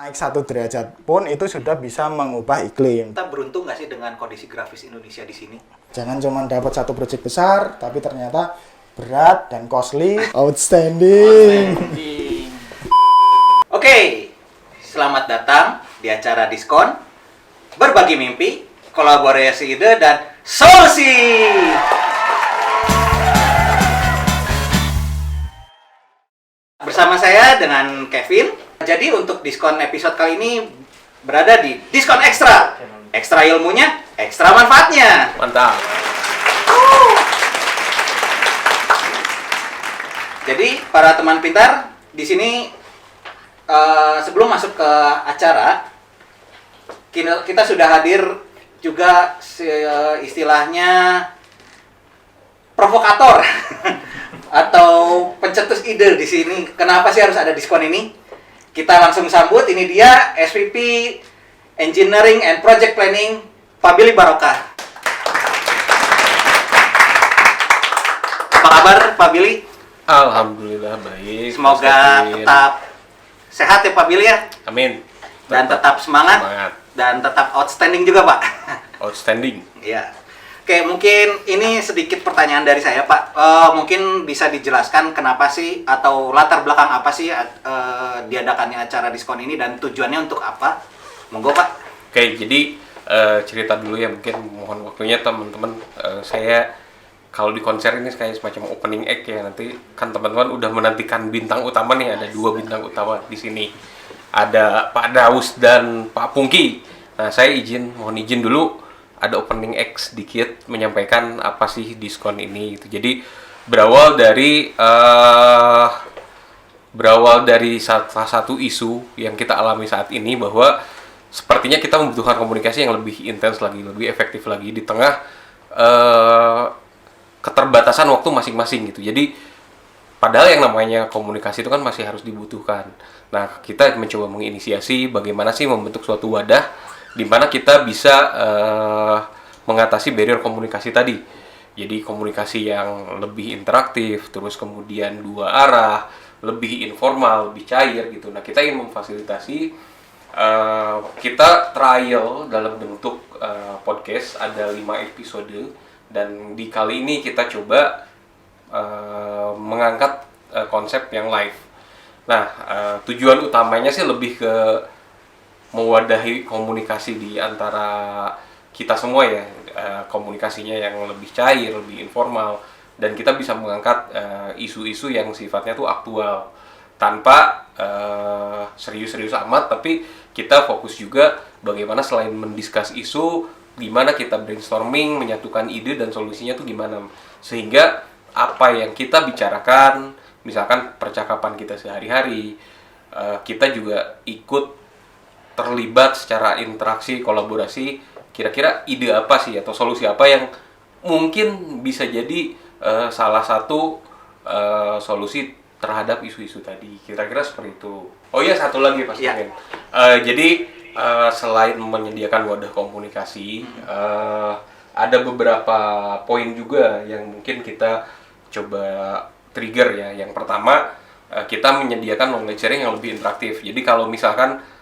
naik 1 derajat pun itu sudah bisa mengubah iklim. Kita beruntung nggak sih dengan kondisi grafis Indonesia di sini? Jangan cuma dapat satu proyek besar, tapi ternyata berat dan costly. Outstanding. Oke, selamat datang di acara Diskon, berbagi mimpi, kolaborasi ide, dan solusi. Bersama saya dengan Kevin. Jadi untuk Diskon episode kali ini berada di Diskon Ekstra. Ekstra ilmunya, ekstra manfaatnya. Mantap. Jadi para teman pintar di sini sebelum masuk ke acara kita sudah hadir juga istilahnya provokator atau pencetus ide di sini. Kenapa sih harus ada diskon ini? Kita langsung sambut, ini dia SVP Engineering and Project Planning Pak Billy Barokah. Apa kabar Pak Billy? Alhamdulillah baik. Semoga tetap sehat ya Pak Billy ya. Amin. Dan tetap semangat. Dan tetap outstanding juga Pak. Outstanding. Iya. Oke, mungkin ini sedikit pertanyaan dari saya Pak. Mungkin bisa dijelaskan kenapa sih atau latar belakang apa sih diadakannya acara diskon ini dan tujuannya untuk apa? Monggo Pak. Oke, jadi cerita dulu ya, mungkin mohon waktunya teman-teman. Saya kalau di konser ini kayak semacam opening act ya, nanti kan teman-teman udah menantikan bintang utama nih, ada 2 bintang utama di sini. Ada Pak Daus dan Pak Pungki. Nah, saya mohon izin dulu ada opening act sedikit menyampaikan apa sih diskon ini gitu. Jadi berawal dari salah satu isu yang kita alami saat ini, bahwa sepertinya kita membutuhkan komunikasi yang lebih intens lagi, lebih efektif lagi di tengah keterbatasan waktu masing-masing gitu. Jadi padahal yang namanya komunikasi itu kan masih harus dibutuhkan. Nah, kita mencoba menginisiasi bagaimana sih membentuk suatu wadah di mana kita bisa mengatasi barrier komunikasi tadi. Jadi komunikasi yang lebih interaktif, terus kemudian 2 arah, lebih informal, lebih cair gitu. Nah, kita ingin memfasilitasi, kita trial dalam bentuk podcast, ada 5 episode, dan di kali ini kita coba mengangkat konsep yang live. Nah, tujuan utamanya sih lebih ke mewadahi komunikasi di antara kita semua ya, komunikasinya yang lebih cair, lebih informal, dan kita bisa mengangkat isu-isu yang sifatnya tuh aktual tanpa serius-serius amat, tapi kita fokus juga bagaimana selain mendiskus isu, gimana kita brainstorming, menyatukan ide dan solusinya tuh gimana, sehingga apa yang kita bicarakan, misalkan percakapan kita sehari-hari, kita juga ikut terlibat secara interaksi, kolaborasi, kira-kira ide apa sih atau solusi apa yang mungkin bisa jadi salah satu solusi terhadap isu-isu tadi, kira-kira seperti itu. Oh iya, satu lagi Pak Sugeng. Jadi selain menyediakan wadah komunikasi, ada beberapa poin juga yang mungkin kita coba trigger ya. Yang pertama, kita menyediakan knowledge sharing yang lebih interaktif. Jadi kalau misalkan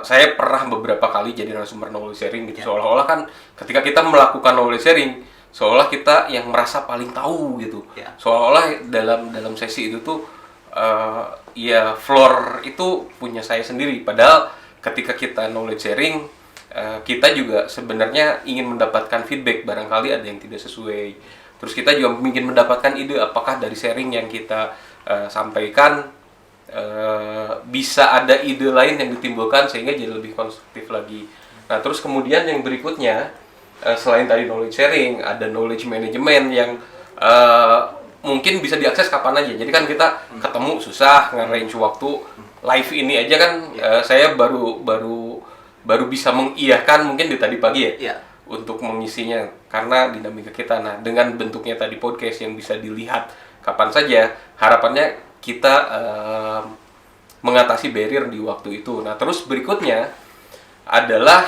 saya pernah beberapa kali jadi narasumber knowledge sharing gitu, seolah-olah kan ketika kita melakukan knowledge sharing, seolah kita yang merasa paling tahu gitu, seolah-olah dalam sesi itu tuh ya floor itu punya saya sendiri, padahal ketika kita knowledge sharing, kita juga sebenarnya ingin mendapatkan feedback, barangkali ada yang tidak sesuai, terus kita juga ingin mendapatkan ide apakah dari sharing yang kita sampaikan bisa ada ide lain yang ditimbulkan sehingga jadi lebih konstruktif lagi. Nah, terus kemudian yang berikutnya, selain tadi knowledge sharing, ada knowledge management yang mungkin bisa diakses kapan aja. Jadi kan kita ketemu susah nge-range waktu. Live ini aja kan saya baru bisa mengiyakan mungkin di tadi pagi ya. Untuk mengisinya karena dinamika kita. Nah, dengan bentuknya tadi podcast yang bisa dilihat kapan saja, harapannya kita mengatasi barrier di waktu itu. Nah, terus berikutnya adalah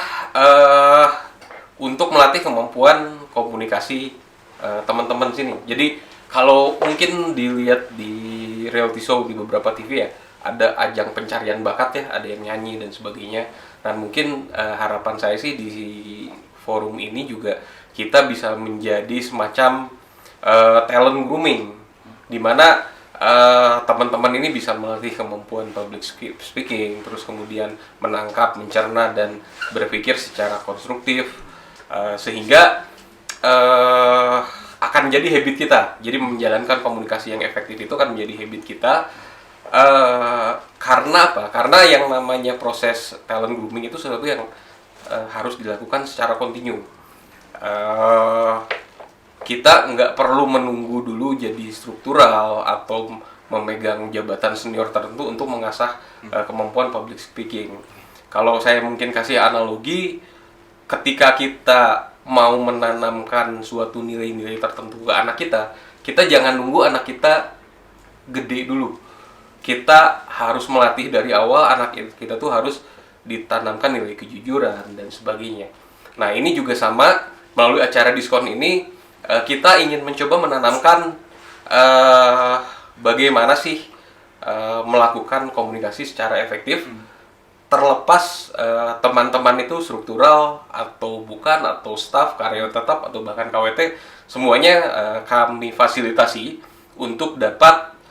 untuk melatih kemampuan komunikasi teman-teman sini. Jadi kalau mungkin dilihat di reality show di beberapa TV ya, ada ajang pencarian bakat ya, ada yang nyanyi dan sebagainya. Dan mungkin harapan saya sih di forum ini juga kita bisa menjadi semacam talent grooming, di mana teman-teman ini bisa melatih kemampuan public speaking, terus kemudian menangkap, mencerna, dan berpikir secara konstruktif, sehingga akan menjadi habit kita. Jadi menjalankan komunikasi yang efektif itu akan menjadi habit kita. Karena apa? Karena yang namanya proses talent grooming itu sesuatu yang harus dilakukan secara kontinu. Kita nggak perlu menunggu dulu jadi struktural atau memegang jabatan senior tertentu untuk mengasah kemampuan public speaking. Kalau saya mungkin kasih analogi, ketika kita mau menanamkan suatu nilai-nilai tertentu ke anak kita jangan nunggu anak kita gede dulu. Kita harus melatih dari awal anak kita tuh harus ditanamkan nilai kejujuran dan sebagainya. Nah, ini juga sama, melalui acara diskon ini kita ingin mencoba menanamkan bagaimana sih melakukan komunikasi secara efektif, terlepas teman-teman itu struktural atau bukan, atau staf, karyawan tetap, atau bahkan KWT, semuanya kami fasilitasi untuk dapat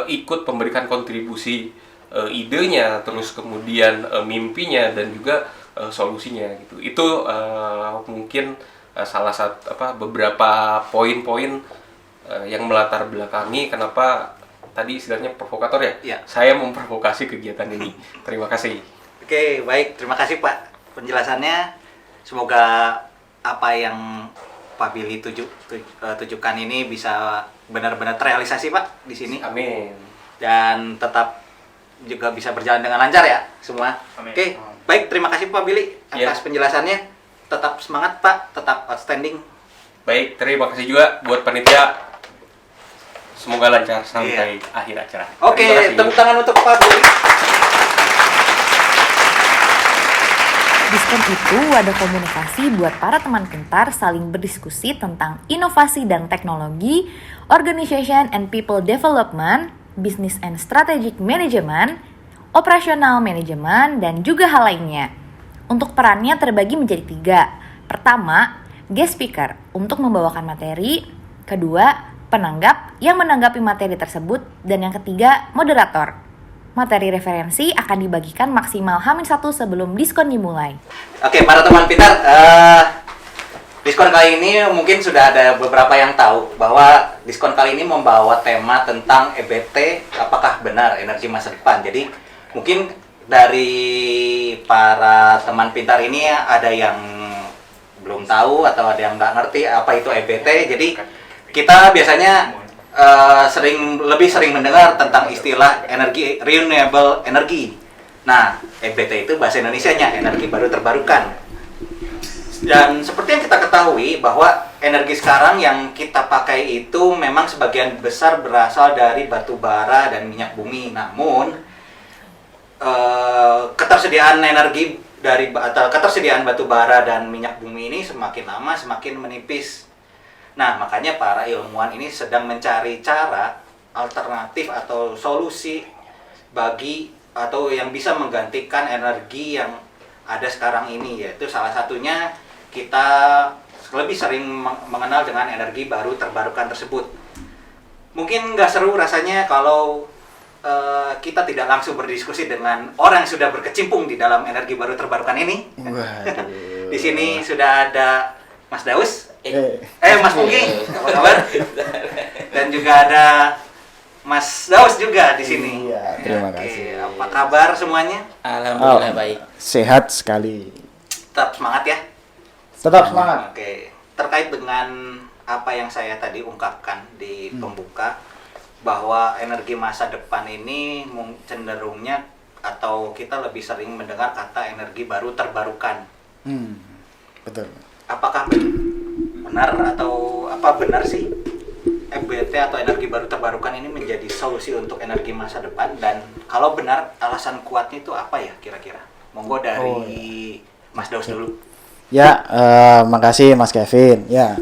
ikut memberikan kontribusi idenya, terus kemudian mimpinya, dan juga solusinya gitu. Itu mungkin salah satu beberapa poin-poin yang melatar belakangi kenapa tadi istilahnya provokator ya. Iya. Saya memprovokasi kegiatan ini. Terima kasih. Oke, baik. Terima kasih Pak penjelasannya. Semoga apa yang Pak Billy tujukan ini bisa benar-benar terrealisasi Pak di sini. Amin. Dan tetap juga bisa berjalan dengan lancar ya semua. Amin. Oke, baik. Terima kasih Pak Billy atas Iya. penjelasannya. Tetap semangat Pak, tetap outstanding. Baik, terima kasih juga buat panitia. Semoga lancar sampai akhir acara. Oke, Terima kasih. tepuk tangan untuk Pak Billy. Diskon itu wadah komunikasi buat para teman pintar saling berdiskusi tentang inovasi dan teknologi, organization and people development, business and strategic management, operational management, dan juga hal lainnya. Untuk perannya terbagi menjadi 3. Pertama, guest speaker untuk membawakan materi. Kedua, penanggap yang menanggapi materi tersebut. Dan yang ketiga, moderator. Materi referensi akan dibagikan maksimal H-1 sebelum diskon dimulai. Oke, para teman pintar, diskon kali ini mungkin sudah ada beberapa yang tahu bahwa diskon kali ini membawa tema tentang EBT, apakah benar energi masa depan. Jadi mungkin dari para teman pintar ini ada yang belum tahu atau ada yang nggak ngerti apa itu EBT. Jadi kita biasanya lebih sering mendengar tentang istilah energi renewable energy. Nah, EBT itu bahasa Indonesianya energi baru terbarukan. Dan seperti yang kita ketahui bahwa energi sekarang yang kita pakai itu memang sebagian besar berasal dari batu bara dan minyak bumi. Namun ketersediaan energi atau ketersediaan batu bara dan minyak bumi ini semakin lama semakin menipis. Nah, makanya para ilmuwan ini sedang mencari cara alternatif atau solusi bagi atau yang bisa menggantikan energi yang ada sekarang ini, yaitu salah satunya kita lebih sering mengenal dengan energi baru terbarukan tersebut. Mungkin nggak seru rasanya kalau kita tidak langsung berdiskusi dengan orang yang sudah berkecimpung di dalam energi baru terbarukan ini. Waduh. Di sini sudah ada Mas Daus, Mas Punggi, apa kabar? Dan juga ada Mas Daus juga di sini. Iya, terima kasih. Apa kabar semuanya? Alhamdulillah baik. Sehat sekali. Tetap semangat ya. Tetap semangat. Oke, terkait dengan apa yang saya tadi ungkapkan di pembuka, bahwa energi masa depan ini cenderungnya atau kita lebih sering mendengar kata energi baru terbarukan. Betul. Apakah benar atau apa benar sih EBT atau energi baru terbarukan ini menjadi solusi untuk energi masa depan, dan kalau benar alasan kuatnya itu apa ya kira-kira? Monggo dari Mas Daus dulu. Ya, makasih Mas Kevin. Ya,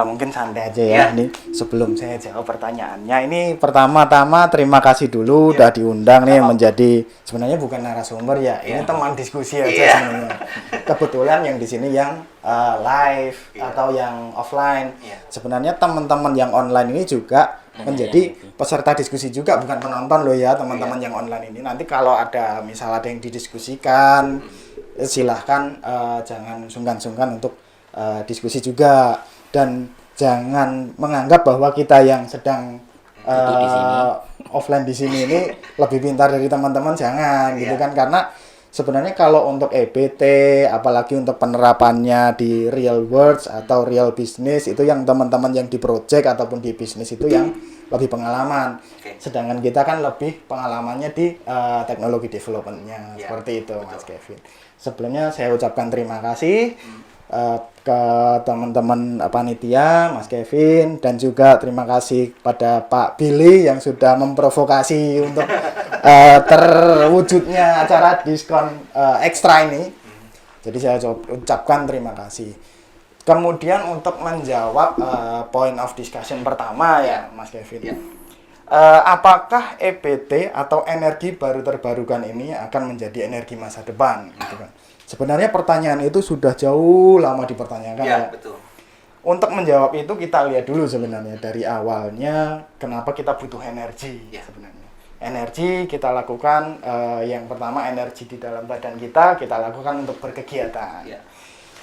Mungkin santai aja ya. Iya. Ini sebelum saya jawab pertanyaannya, ini pertama-tama terima kasih dulu udah diundang nih menjadi, sebenarnya bukan narasumber ya, ini teman diskusi aja Iya. sebenarnya. Kebetulan yang di sini yang live Iya. atau yang offline. Iya. Sebenarnya teman-teman yang online ini juga menjadi peserta diskusi juga, bukan penonton loh ya teman-teman yang online ini. Nanti kalau ada misal ada yang didiskusikan, silahkan jangan sungkan-sungkan untuk diskusi juga, dan jangan menganggap bahwa kita yang sedang offline di sini ini lebih pintar dari teman-teman, jangan gitu kan, karena sebenarnya kalau untuk EBT apalagi untuk penerapannya di real world atau real business itu yang teman-teman yang di project ataupun di bisnis itu yang lebih pengalaman. Sedangkan kita kan lebih pengalamannya di teknologi development-nya. Seperti itu Mas Kevin. Sebelumnya saya ucapkan terima kasih ke teman-teman panitia, Mas Kevin, dan juga terima kasih pada Pak Billy yang sudah memprovokasi untuk terwujudnya acara diskon ekstra ini. Jadi saya ucapkan terima kasih. Kemudian untuk menjawab point of discussion pertama ya, Mas Kevin. Apakah EBT atau energi baru terbarukan ini akan menjadi energi masa depan? Gitu kan. Sebenarnya pertanyaan itu sudah jauh lama dipertanyakan ya. Betul. Untuk menjawab itu kita lihat dulu sebenarnya dari awalnya kenapa kita butuh energi sebenarnya. Energi kita lakukan yang pertama energi di dalam badan kita lakukan untuk berkegiatan.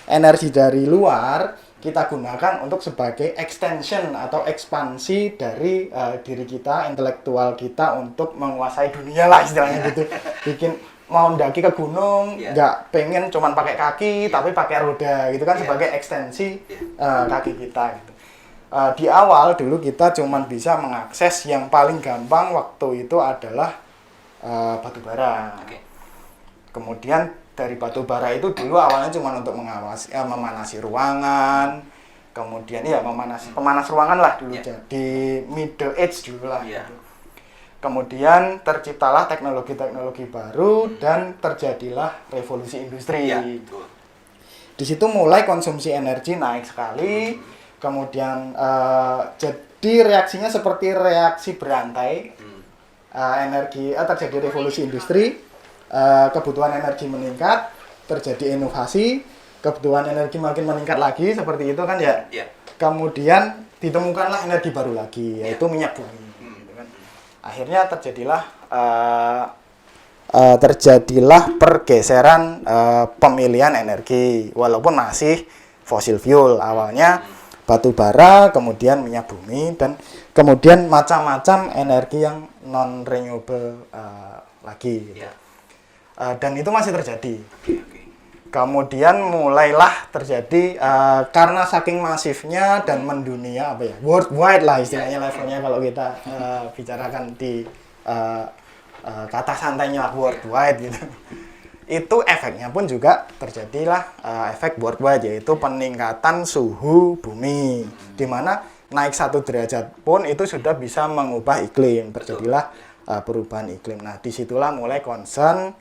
Energi dari luar kita gunakan untuk sebagai extension atau ekspansi dari diri kita, intelektual kita untuk menguasai dunia lah istilahnya gitu. Bikin mau mendaki ke gunung, nggak pengen cuman pakai kaki, tapi pakai roda gitu kan, sebagai ekstensi kaki kita gitu. Di awal dulu kita cuman bisa mengakses yang paling gampang waktu itu adalah batu bara. Kemudian dari batu bara itu dulu awalnya cuma untuk memanasi ruangan, kemudian pemanas ruangan lah dulu di Middle Age dulu lah. Gitu. Kemudian terciptalah teknologi-teknologi baru dan terjadilah revolusi industri. Di situ mulai konsumsi energi naik sekali. Kemudian jadi reaksinya seperti reaksi berantai. Terjadi revolusi industri, kebutuhan energi meningkat, terjadi inovasi, kebutuhan energi makin meningkat lagi seperti itu kan ya. Kemudian ditemukanlah energi baru lagi, yaitu minyak bumi. Akhirnya terjadilah pergeseran pemilihan energi, walaupun masih fossil fuel awalnya batu bara, kemudian minyak bumi, dan kemudian macam-macam energi yang non renewable lagi gitu. Dan itu masih terjadi. Kemudian mulailah terjadi karena saking masifnya dan mendunia worldwide lah istilahnya levelnya kalau kita bicarakan di kata santainya worldwide gitu. Itu efeknya pun juga terjadilah efek worldwide, yaitu peningkatan suhu bumi, di mana naik 1 derajat pun itu sudah bisa mengubah iklim, terjadilah perubahan iklim. Nah, disitulah mulai concern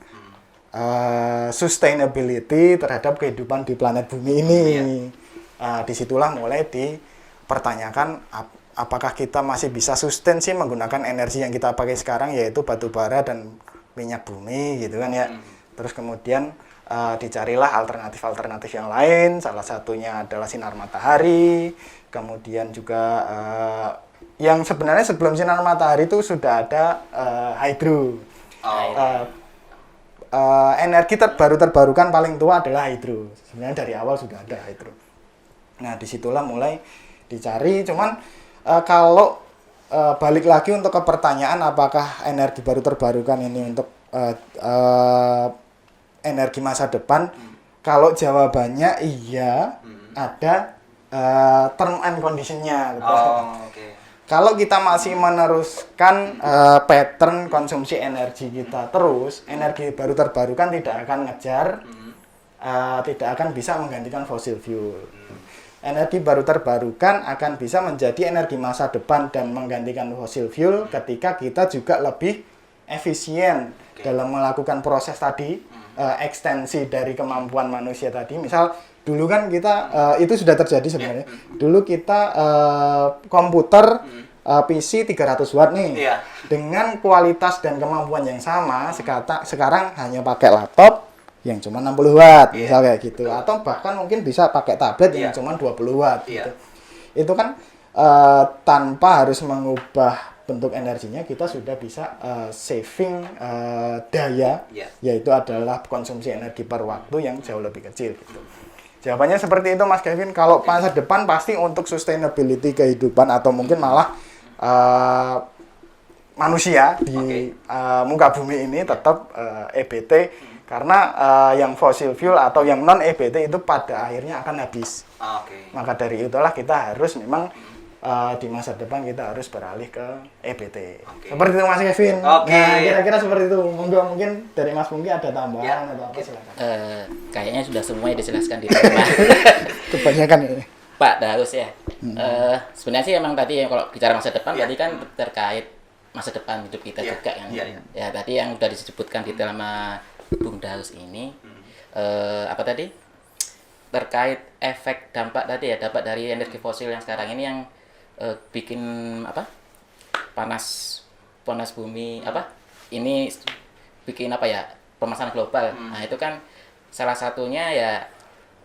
sustainability terhadap kehidupan di planet bumi ini. Disitulah mulai dipertanyakan apakah kita masih bisa sustain sih menggunakan energi yang kita pakai sekarang, yaitu batu bara dan minyak bumi gitu kan ya. Terus kemudian dicarilah alternatif-alternatif yang lain, salah satunya adalah sinar matahari. Kemudian juga yang sebenarnya sebelum sinar matahari itu sudah ada hydro. Energi baru terbarukan paling tua adalah hidro. Sebenarnya dari awal sudah ada hidro. Nah, disitulah mulai dicari. Cuman kalau balik lagi untuk ke pertanyaan apakah energi baru terbarukan ini untuk energi masa depan, kalau jawabannya iya, ada term and condition-nya. Gitu. Kalau kita masih meneruskan pattern konsumsi energi kita terus, energi baru terbarukan tidak akan ngejar, tidak akan bisa menggantikan fossil fuel. Energi baru terbarukan akan bisa menjadi energi masa depan dan menggantikan fossil fuel ketika kita juga lebih efisien dalam melakukan proses tadi, ekstensi dari kemampuan manusia tadi. Misal dulu kan kita itu sudah terjadi sebenarnya. Dulu kita komputer PC 300 watt nih. Dengan kualitas dan kemampuan yang sama, sekarang hanya pakai laptop yang cuma 60 watt, misal kayak gitu. Atau bahkan mungkin bisa pakai tablet yang cuma 20 watt gitu. Itu kan tanpa harus mengubah bentuk energinya, kita sudah bisa saving daya, yaitu adalah konsumsi energi per waktu yang jauh lebih kecil gitu. Jawabannya seperti itu Mas Kevin. Kalau masa depan pasti untuk sustainability kehidupan atau mungkin malah manusia di muka bumi ini tetap EBT, karena yang fossil fuel atau yang non EBT itu pada akhirnya akan habis. Maka dari itulah kita harus memang di masa depan kita harus beralih ke EBT. Seperti itu Mas Kevin. Nah, kira-kira seperti itu. Mungkin dari Mas Pungki ada tambahan atau apa, silakan. Kayaknya sudah semuanya dijelaskan di tema. Kebanyakan ini. Pak Daus ya. Sebenarnya sih emang tadi kalau bicara masa depan tadi kan terkait masa depan hidup kita juga kan. Ya tadi yang sudah disebutkan di dalam Bung Daus ini apa tadi? Terkait efek dampak tadi ya, dampak dari energi fosil yang sekarang ini yang bikin apa? panas bumi apa? Ini bikin apa ya? Permasalahan global. Nah, itu kan salah satunya ya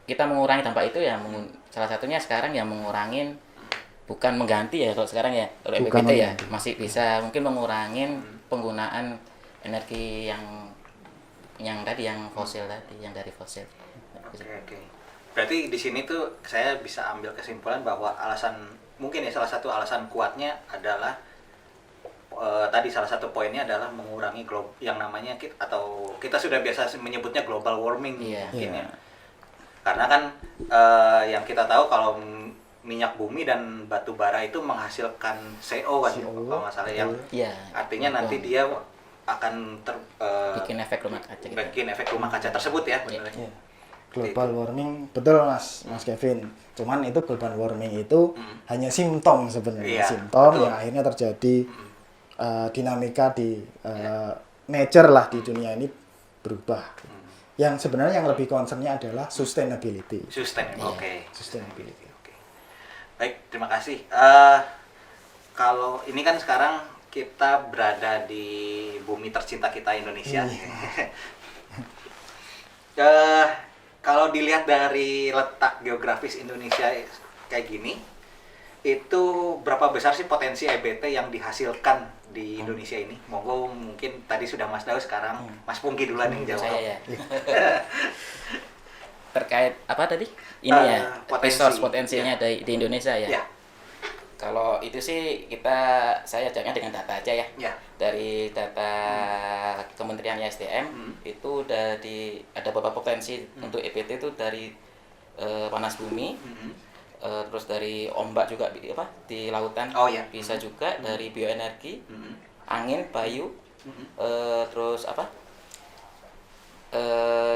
kita mengurangi dampak itu ya, salah satunya sekarang ya mengurangin, bukan mengganti ya kalau sekarang ya, kalau EBT ya masih bisa mungkin mengurangin penggunaan energi yang tadi yang fosil tadi, yang dari fosil. Oke. Berarti di sini tuh saya bisa ambil kesimpulan bahwa mungkin ya salah satu alasan kuatnya adalah tadi salah satu poinnya adalah mengurangi yang namanya kita sudah biasa menyebutnya global warming mungkin ya. Karena kan yang kita tahu kalau minyak bumi dan batu bara itu menghasilkan CO kan, kalau nggak salah, yang artinya nanti dia akan bikin efek rumah kaca tersebut ya. Global warming, betul Mas Kevin. Cuman itu global warming itu hanya simptom sebenarnya, simptom yang akhirnya terjadi dinamika di nature lah di dunia ini berubah. Yang sebenarnya yang lebih concernnya adalah sustainability. Sustainability. Baik, terima kasih. Kalau ini kan sekarang kita berada di bumi tercinta kita, Indonesia. Kalau dilihat dari letak geografis Indonesia kayak gini, itu berapa besar sih potensi EBT yang dihasilkan di Indonesia ini? Monggo, mungkin tadi sudah Mas Daus, sekarang Mas Pungki duluan yang jawab. Saya ya. Terkait apa tadi? Ini resource potensinya di Indonesia ya. Kalau itu sih saya jawabnya dengan data aja ya. Dari data Kementerian SDM itu udah ada beberapa potensi untuk EBT itu dari panas bumi, terus dari ombak juga di lautan, bisa juga dari bioenergi, angin, bayu, terus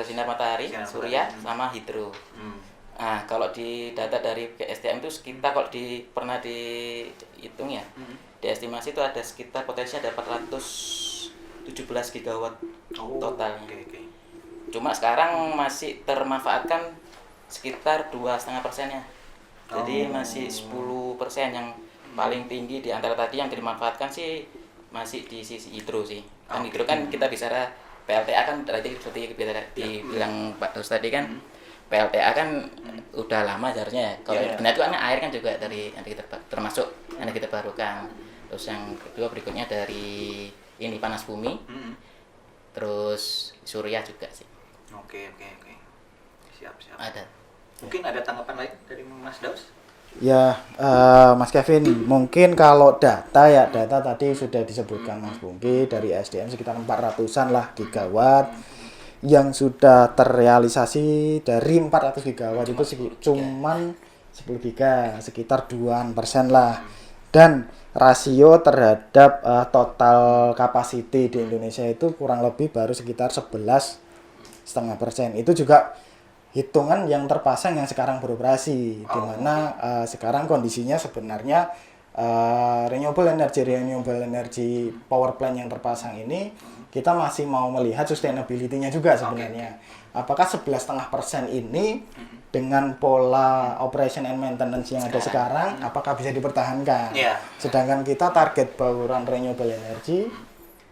sinar matahari, surya, sama hidro. Nah, kalau di data dari SDM itu sekitar kalau pernah dihitung ya, diestimasi itu ada sekitar potensinya ada 417 gigawatt total. Cuma sekarang masih termanfaatkan sekitar 2,5%-nya. Jadi masih 10% yang paling tinggi di antara tadi yang dimanfaatkan sih masih di sisi hidro sih. Kan hidro kan kita bicara PLTA kan tadi seperti dibilang Pak Daus tadi kan. PLTA kan udah lama seharusnya. Kalau benar itu kan air kan juga dari termasuk energi terbarukan. Terus yang kedua berikutnya dari ini panas bumi. Terus surya juga sih. Oke. Siap. Ada. Mungkin ada tanggapan lain dari Mas Daus? Ya, Mas Kevin, mungkin kalau data tadi sudah disebutkan Mas Pungki, dari SDM sekitar 400-an lah gigawatt. Yang sudah terrealisasi dari 400 gigawatt itu cuman 10 giga, sekitar 2% lah. Dan rasio terhadap total capacity di Indonesia itu kurang lebih baru sekitar 11,5%. Itu juga hitungan yang terpasang yang sekarang beroperasi, di mana sekarang kondisinya sebenarnya renewable energy power plant yang terpasang ini kita masih mau melihat sustainability-nya juga sebenarnya. Apakah 11,5% ini dengan pola operation and maintenance yang ada sekarang, apakah bisa dipertahankan? Sedangkan kita target bauran renewable energy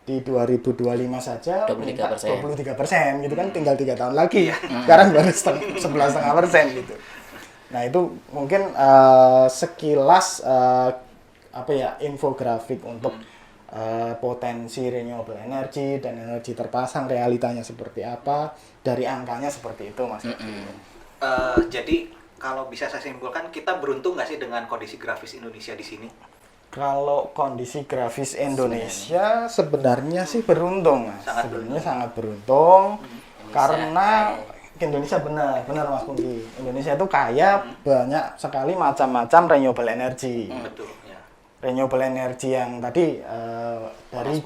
di 2025 saja 23%, gitu kan, tinggal 3 tahun lagi. Sekarang baru 11,5% gitu. Nah itu mungkin sekilas infografik untuk potensi renewable energy dan energi terpasang realitanya seperti apa, dari angkanya seperti itu, Mas. Jadi kalau bisa saya simpulkan, kita beruntung nggak sih dengan kondisi grafis Indonesia di sini? Kalau kondisi grafis Indonesia sebenarnya sih beruntung, Mas. Sebenarnya sangat beruntung karena Indonesia benar Mas Pungki. Indonesia itu kaya banyak sekali macam-macam renewable energy. Betul. Renewable energy yang tadi dari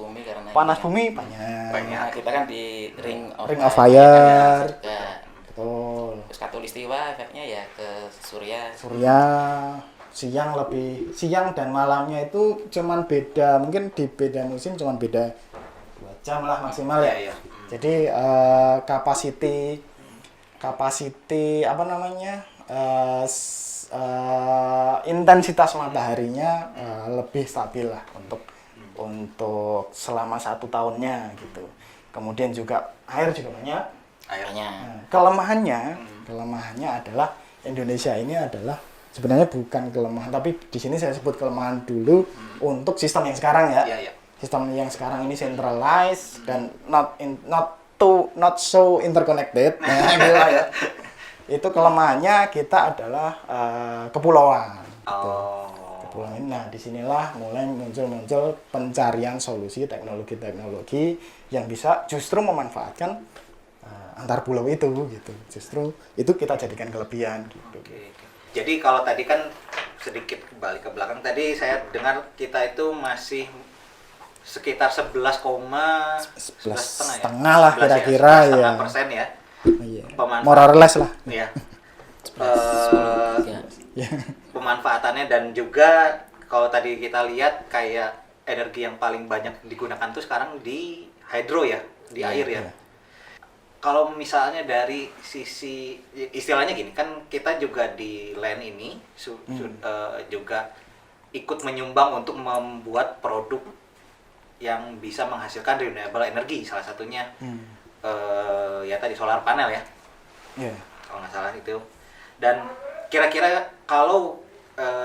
panas bumi banyak. Kita kan di ring of fire. Betul. Terus katulistiwa efeknya ya ke surya. Siang dan malamnya itu cuman beda, mungkin di beda musim cuman beda 2 jam lah maksimal ya. Jadi kapasiti intensitas mataharinya lebih stabil lah untuk selama 1 tahunnya gitu. Kemudian juga air juga banyak. Kelemahannya adalah Indonesia ini adalah sebenarnya bukan kelemahan, tapi di sini saya sebut kelemahan dulu untuk sistem yang sekarang ya. Sistem yang sekarang ini centralized dan not so interconnected. Nah, gitu lah ya. Itu kelemahannya kita adalah kepulauan. Gitu. Kepulauan. Nah, disinilah mulai muncul pencarian solusi teknologi yang bisa justru memanfaatkan antar pulau itu gitu. Justru itu kita jadikan kelebihan gitu. Jadi kalau tadi kan sedikit kembali ke belakang, tadi saya dengar kita itu masih sekitar 11,5 lah kira-kira ya. 11,5% ya. More or less lah. Iya. Pemanfaatannya dan juga kalau tadi kita lihat kayak energi yang paling banyak digunakan tuh sekarang di hydro ya, di air ya. Kalau misalnya dari sisi istilahnya gini, kan kita juga di land ini juga ikut menyumbang untuk membuat produk yang bisa menghasilkan renewable energy, salah satunya ya tadi solar panel ya, kalau nggak salah itu. Dan kira-kira kalau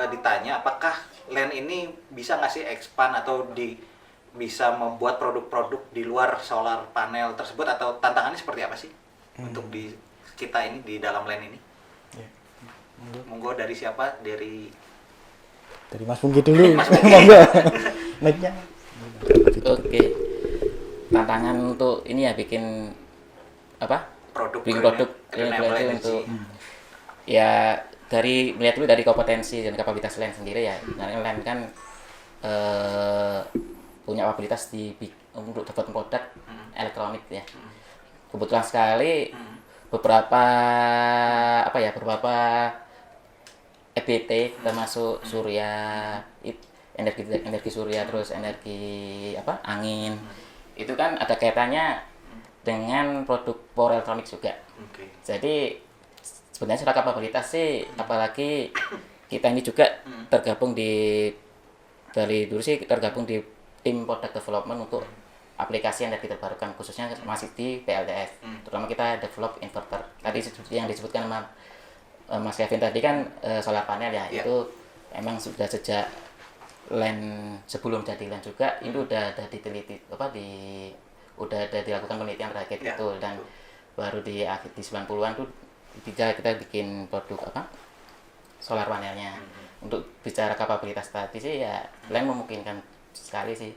ditanya apakah land ini bisa nggak sih expand atau bisa membuat produk-produk di luar solar panel tersebut, atau tantangannya seperti apa sih untuk di kita ini di dalam land ini? Monggo dari siapa? Dari Mas Pungki dulu. Monggo. Mic-nya. Oke. Tantangan untuk ini ya bikin bikin produk renewable untuk ya melihat dulu dari kompetensi dan kapabilitas land sendiri ya. Karena land kan punya kapabilitas untuk dapat produk elektronik ya. Kebetulan sekali beberapa EBT termasuk surya, energi surya, terus energi angin. Itu kan ada kaitannya dengan produk power elektronik juga. Jadi sebenarnya secara kapabilitas sih, apalagi kita ini juga tergabung di tim product development untuk aplikasi energi terbarukan, khususnya masih di PLTS. Terutama kita develop inverter. Tadi yang disebutkan sama Mas Kevin tadi kan solar panel ya, itu memang sudah sejak land sebelum jadi land juga ini udah ada diteliti udah ada dilakukan penelitian terkait itu, dan baru di 90-an tuh kita bikin produk solar panelnya. Untuk bicara kapabilitas tadi sih ya land memungkinkan sekali sih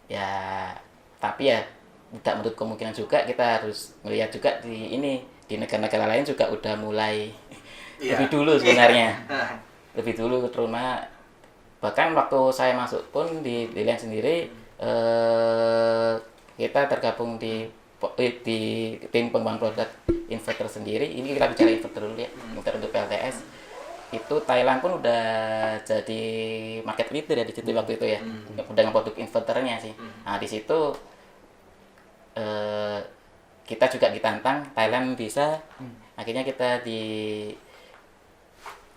ya, tapi ya tidak menutup kemungkinan juga kita harus melihat juga di negara-negara lain juga udah mulai lebih dulu sebenarnya. Lebih dulu, terutama bahkan waktu saya masuk pun di land sendiri kita tergabung di tim pengembangan produk inverter sendiri. Ini kita bicara inverter dulu ya, inverter untuk PLTS. itu Thailand pun udah jadi market leader ya di situ waktu itu ya, dengan produk inverternya sih. Nah di situ kita juga ditantang, Thailand bisa, akhirnya kita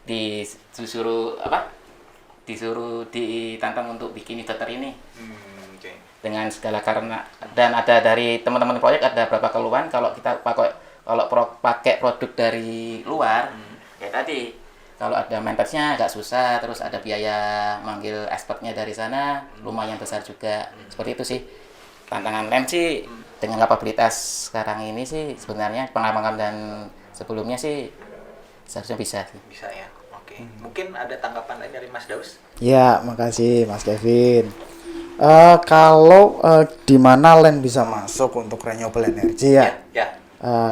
disuruh ditantang untuk bikin inverter ini. Dengan segala karena, dan ada dari teman-teman proyek ada beberapa keluhan kalau kita pakai produk dari luar, ya tadi kalau ada maintenance-nya agak susah, terus ada biaya manggil expertnya dari sana lumayan besar juga. Seperti itu sih tantangan LEM sih. Dengan kapabilitas sekarang ini sih sebenarnya pengalaman dan sebelumnya sih seharusnya bisa sih. Bisa ya. Oke. Mungkin ada tanggapan lain dari Mas Daus? Ya, makasih Mas Kevin. Kalau di mana LEN bisa masuk untuk renewable energy ya? Ya.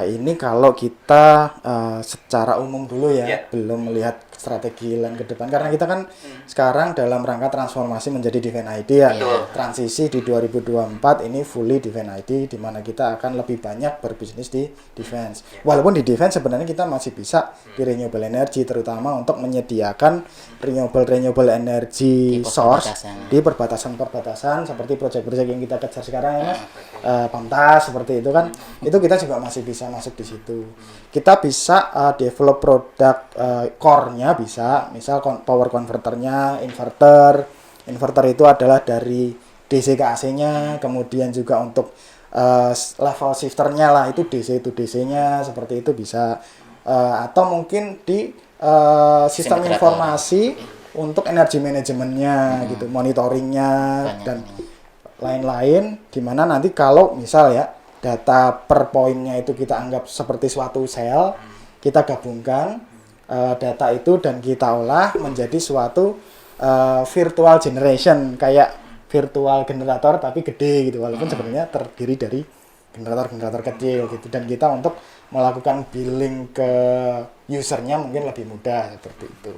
Ini kalau kita secara umum dulu ya, Ya. belum melihat strategi LEN ke depan, karena kita kan sekarang dalam rangka transformasi menjadi Defense ID ya. Betul. Transisi di 2024 ini fully Defense ID, di mana kita akan lebih banyak berbisnis di defense. Walaupun di defense sebenarnya kita masih bisa di renewable energy, terutama untuk menyediakan renewable energy Di source perbatasan. di perbatasan seperti proyek-proyek yang kita kejar sekarang ya Mas. PAMTAS seperti itu kan, itu kita juga masih bisa masuk di situ. Kita bisa develop produk core-nya bisa, misal power converternya, inverter itu adalah dari DC ke AC-nya, kemudian juga untuk level shifternya lah itu DC to DC-nya, seperti itu bisa, atau mungkin di sistem Integrator. informasi untuk energy manajemennya gitu, monitoringnya dan lain-lain, dimana nanti kalau misal ya data per poinnya itu kita anggap seperti suatu sel, kita gabungkan data itu dan kita olah menjadi suatu virtual generation, kayak virtual generator tapi gede gitu, walaupun sebenarnya terdiri dari generator-generator kecil gitu, dan kita untuk melakukan billing ke usernya mungkin lebih mudah seperti itu.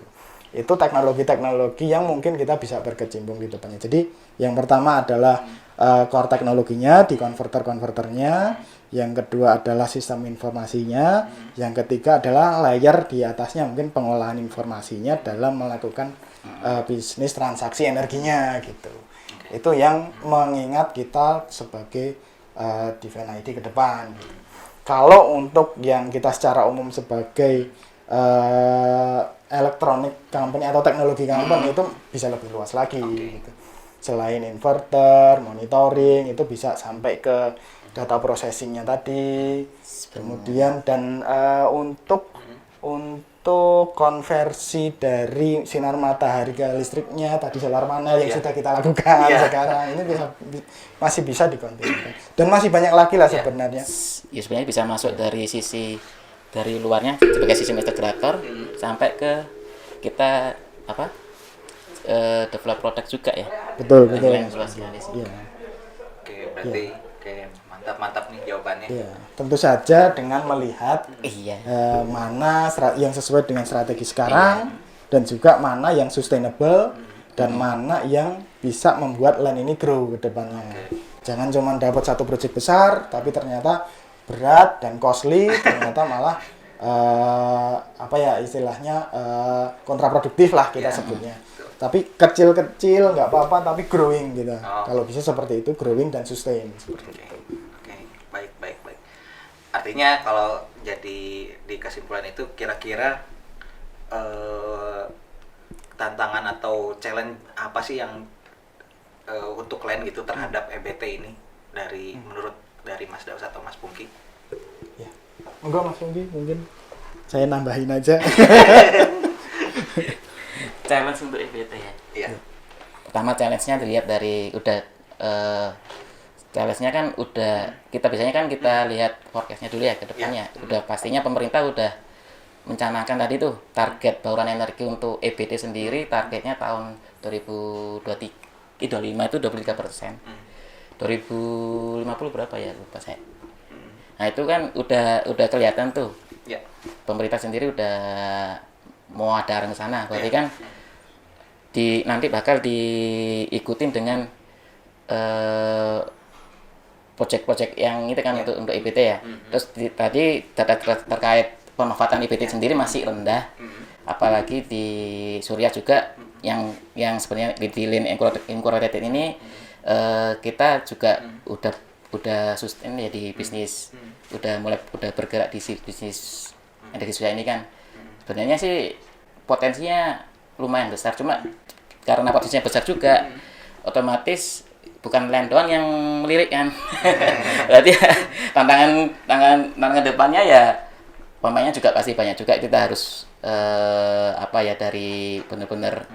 Itu teknologi-teknologi yang mungkin kita bisa berkecimpung di depannya. Jadi yang pertama adalah core teknologinya di konverternya, yang kedua adalah sistem informasinya, yang ketiga adalah layer di atasnya mungkin pengolahan informasinya dalam melakukan bisnis transaksi energinya gitu. Itu yang mengingat kita sebagai Defense ID ke depan. Kalau untuk yang kita secara umum sebagai electronic company atau teknologi company itu bisa lebih luas lagi gitu. Selain inverter, monitoring itu bisa sampai ke data processingnya tadi, kemudian dan untuk konversi dari sinar matahari ke listriknya tadi solar panel yang sudah kita lakukan sekarang ini masih bisa dikontinukan dan masih banyak lagi lah sebenarnya. Ya sebenarnya bisa masuk dari sisi dari luarnya sebagai sistem integrator sampai ke kita develop produk juga ya. Betul. Yang luas sekali sih. Iya. Oke, berarti mantap nih jawabannya. Iya, tentu saja dengan melihat Iya. mana yang sesuai dengan strategi sekarang dan juga mana yang sustainable dan mana yang bisa membuat LEN ini grow ke depannya. Jangan cuma dapat satu proyek besar tapi ternyata berat dan costly, ternyata malah istilahnya kontraproduktif lah kita sebutnya. Tapi kecil-kecil nggak apa-apa, tapi growing gitu. Kalau bisa seperti itu, growing dan sustain seperti itu. Oke, baik. Artinya kalau jadi di kesimpulan itu kira-kira tantangan atau challenge apa sih yang untuk LEN gitu terhadap EBT ini menurut dari Mas Daus atau Mas Pungki? Ya, enggak Mas Pungki, mungkin saya nambahin aja. Challenge untuk EBT ya. Iya. Pertama challenge-nya dilihat dari challenge-nya kan udah kita biasanya kan kita lihat forecast-nya dulu ya ke depannya. Udah pastinya pemerintah udah mencanangkan tadi tuh target bauran energi untuk EBT sendiri, targetnya tahun 2025 itu 23%. 2050 berapa ya lupa saya. Nah itu kan udah kelihatan tuh. Ya. Pemerintah sendiri udah mau ada arah ke sana. Berarti kan nanti bakal diikutin dengan proyek-proyek yang itu kan untuk EBT ya. Terus tadi data terkait pemanfaatan EBT sendiri masih rendah. apalagi di Surya juga yang sebenarnya di Lean Incorporated ini kita juga udah sustain ya di bisnis, udah bergerak di bisnis energi surya ini kan. Sebenarnya sih potensinya lumayan besar, cuma karena potensinya besar juga otomatis bukan land doang yang melirik kan. Berarti tantangan depannya ya pemainnya juga pasti banyak juga. Kita harus dari benar-benar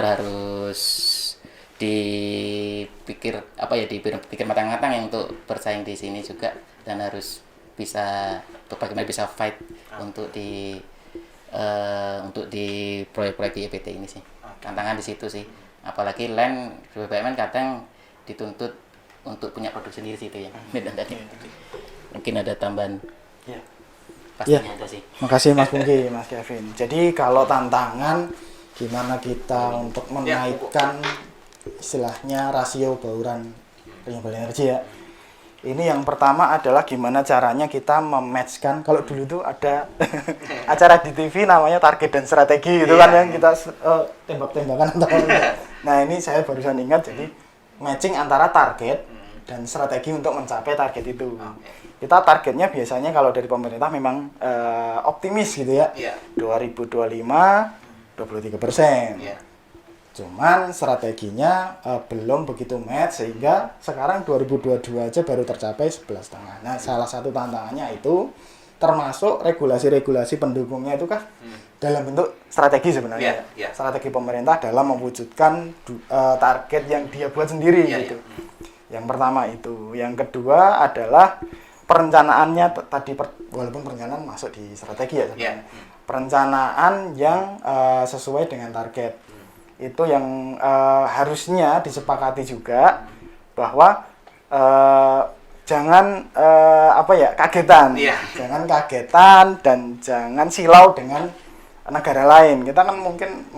harus dipikir matang-matang yang untuk bersaing di sini juga, dan harus bagaimana bisa fight untuk di proyek-proyek di EBT ini sih. Tantangan di situ sih. Apalagi land BUMN kadang dituntut untuk punya produk sendiri situ ya. Mungkin ada tambahan. Ya. Pastinya ada sih. Makasih Mas Pungki, Mas Kevin. Jadi kalau tantangan gimana kita untuk menaikkan istilahnya rasio bauran renewable energy ya. Ini yang pertama adalah gimana caranya kita mematchkan. Kalau dulu tuh ada acara di TV namanya target dan strategi gitu kan, yang kita tembak-tembakan antara. Nah ini saya barusan ingat, jadi matching antara target dan strategi untuk mencapai target itu. Kita targetnya biasanya kalau dari pemerintah memang optimis gitu ya, 2025 23%. Cuman strateginya belum begitu match, sehingga sekarang 2022 aja baru tercapai 11,5. Nah, salah satu tantangannya itu termasuk regulasi-regulasi pendukungnya itu kan dalam bentuk strategi sebenarnya. Strategi pemerintah dalam mewujudkan target yang dia buat sendiri gitu. Yang pertama itu. Yang kedua adalah perencanaannya tadi, walaupun perencanaan masuk di strategi ya sebenarnya. Perencanaan yang sesuai dengan target. Itu yang harusnya disepakati juga, bahwa jangan kagetan. Jangan kagetan dan jangan silau dengan negara lain. Kita kan mungkin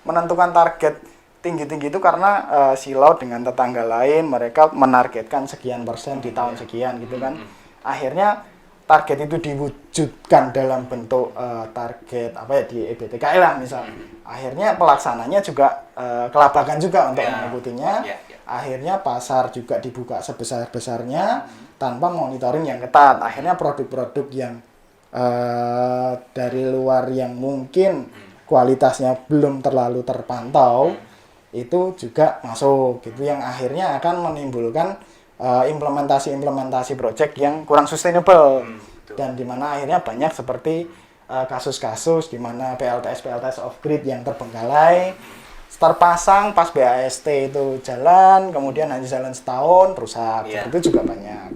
menentukan target tinggi-tinggi itu karena silau dengan tetangga lain, mereka menargetkan sekian persen di tahun sekian gitu kan. Akhirnya target itu diwujudkan dalam bentuk target di EBTKL lah misal. Akhirnya pelaksananya juga kelabakan juga untuk mengikutinya. Akhirnya pasar juga dibuka sebesar-besarnya tanpa monitoring yang ketat. Akhirnya produk-produk yang dari luar yang mungkin kualitasnya belum terlalu terpantau itu juga masuk gitu, yang akhirnya akan menimbulkan implementasi project yang kurang sustainable. Dan di mana akhirnya banyak seperti kasus-kasus di mana PLTS off grid yang terbengkalai, terpasang pas BAST itu jalan, kemudian hanya jalan setahun rusak. Itu juga banyak.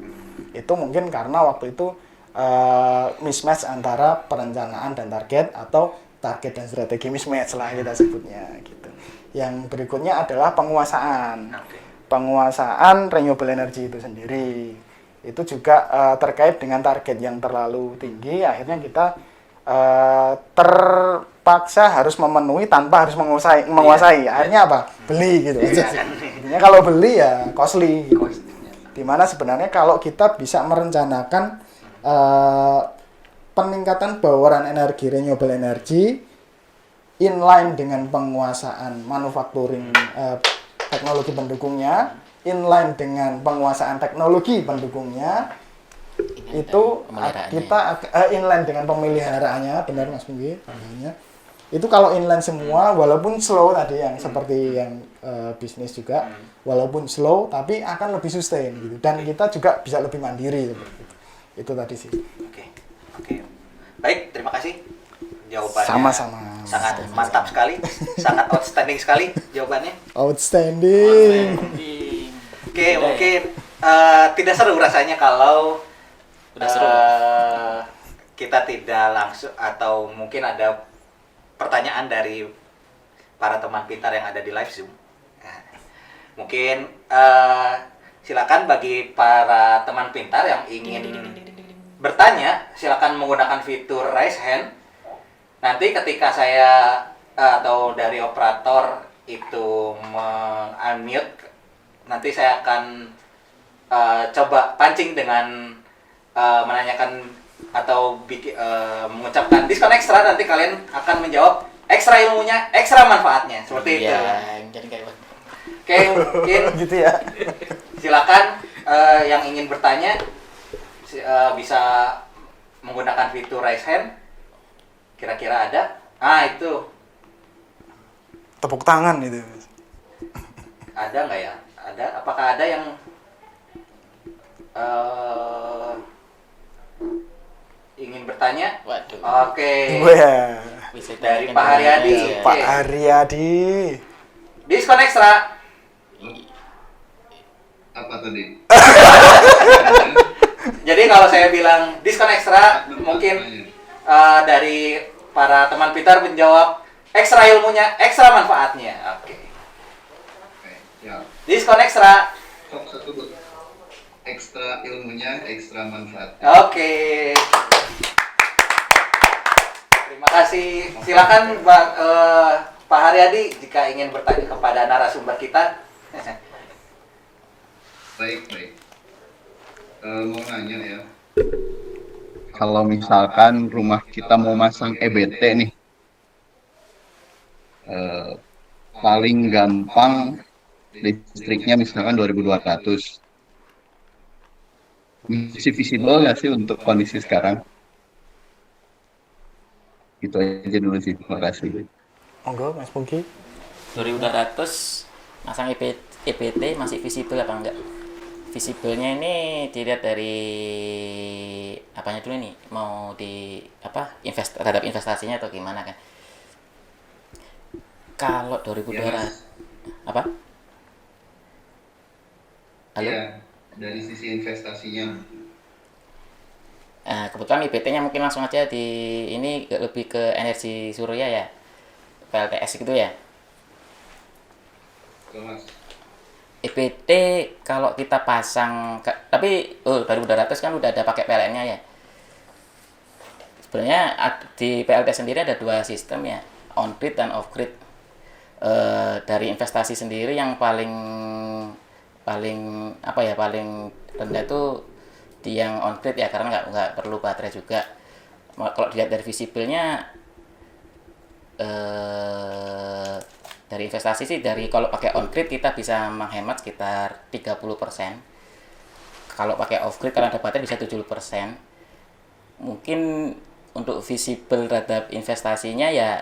Itu mungkin karena waktu itu mismatch antara perencanaan dan target, atau target dan strategi mismatch lah kita sebutnya gitu. Yang berikutnya adalah penguasaan. Penguasaan renewable energy itu sendiri. Itu juga terkait dengan target yang terlalu tinggi, akhirnya kita terpaksa harus memenuhi tanpa harus menguasai. Akhirnya apa? Beli gitu aja sih. Intinya kalau beli ya costly gitu. Dimana sebenarnya kalau kita bisa merencanakan peningkatan bauran energi renewable energy inline dengan penguasaan manufacturing teknologi pendukungnya, inline dengan penguasaan teknologi pendukungnya, itu kita inline dengan pemeliharaannya, benar Mas Pungki, itu kalau inline semua, walaupun slow tadi yang seperti yang bisnis juga, walaupun slow tapi akan lebih sustain gitu, dan kita juga bisa lebih mandiri seperti itu. Itu tadi sih. Oke. Baik, terima kasih jawabannya. Sama-sama. Sangat mantap sekali, sangat outstanding sekali jawabannya. Outstanding. Oke, mungkin tidak seru rasanya kalau kita tidak langsung, atau mungkin ada pertanyaan dari para teman pintar yang ada di live Zoom. Mungkin silakan bagi para teman pintar yang ingin bertanya, silakan menggunakan fitur raise hand. Nanti ketika saya atau dari operator itu unmute, nanti saya akan coba pancing dengan menanyakan atau mengucapkan diskon ekstra, nanti kalian akan menjawab ekstra ilmunya, ekstra manfaatnya, seperti itu. Iya, jadi kayak Oke, mungkin Gitu ya. silakan yang ingin bertanya bisa menggunakan fitur raise hand. Kira-kira ada? Ah, itu Tepuk tangan itu. ada nggak ya? Ada? Apakah ada yang ingin bertanya? waduh. Oke. Wah, Bisa Dari ditanyakan Pak dari Haryadi. mana ya? Pak Haryadi. Diskon ekstra. Apa tadi? Jadi kalau saya bilang diskon ekstra, mungkin dari para teman Peter menjawab ekstra ilmunya, ekstra manfaatnya. Oke. Oke, ya. Diskon ekstra. Sok satu Bu. Ekstra ilmunya, ekstra manfaat. Oke. Terima kasih. Silakan Pak Haryadi jika ingin bertanya kepada narasumber kita. Baik. Mau nanya ya. Kalau misalkan rumah kita mau masang EBT nih, paling gampang listriknya misalkan 2200. Masih visible nggak sih untuk kondisi sekarang? Itu aja dulu sih, terima kasih. Monggo Mas Pungki. 2200 masang EBT masih visible apa enggak? Visiblenya ini dilihat dari apanya dulu nih, mau di apa terhadap investasinya atau gimana kan? Kalau 2200 Ya, Mas. apa? Halo? Ya, dari sisi investasinya. Nah, kebetulan IBT-nya mungkin langsung aja di ini lebih ke energi surya ya, PLTS gitu ya. Kalau Mas. EBT kalau kita pasang tapi 2200 kan udah ada pakai PLN-nya ya. Sebenarnya di PLTS sendiri ada dua sistem ya, on grid dan off grid. Dari investasi sendiri yang paling apa ya, paling rendah itu di yang on grid ya, karena nggak perlu baterai juga. Kalau dilihat dari visibilnya dari investasi sih, dari kalau pakai on grid kita bisa menghemat sekitar 30%. Kalau pakai off grid karena ada baterai bisa 70%. Mungkin untuk visible terhadap investasinya ya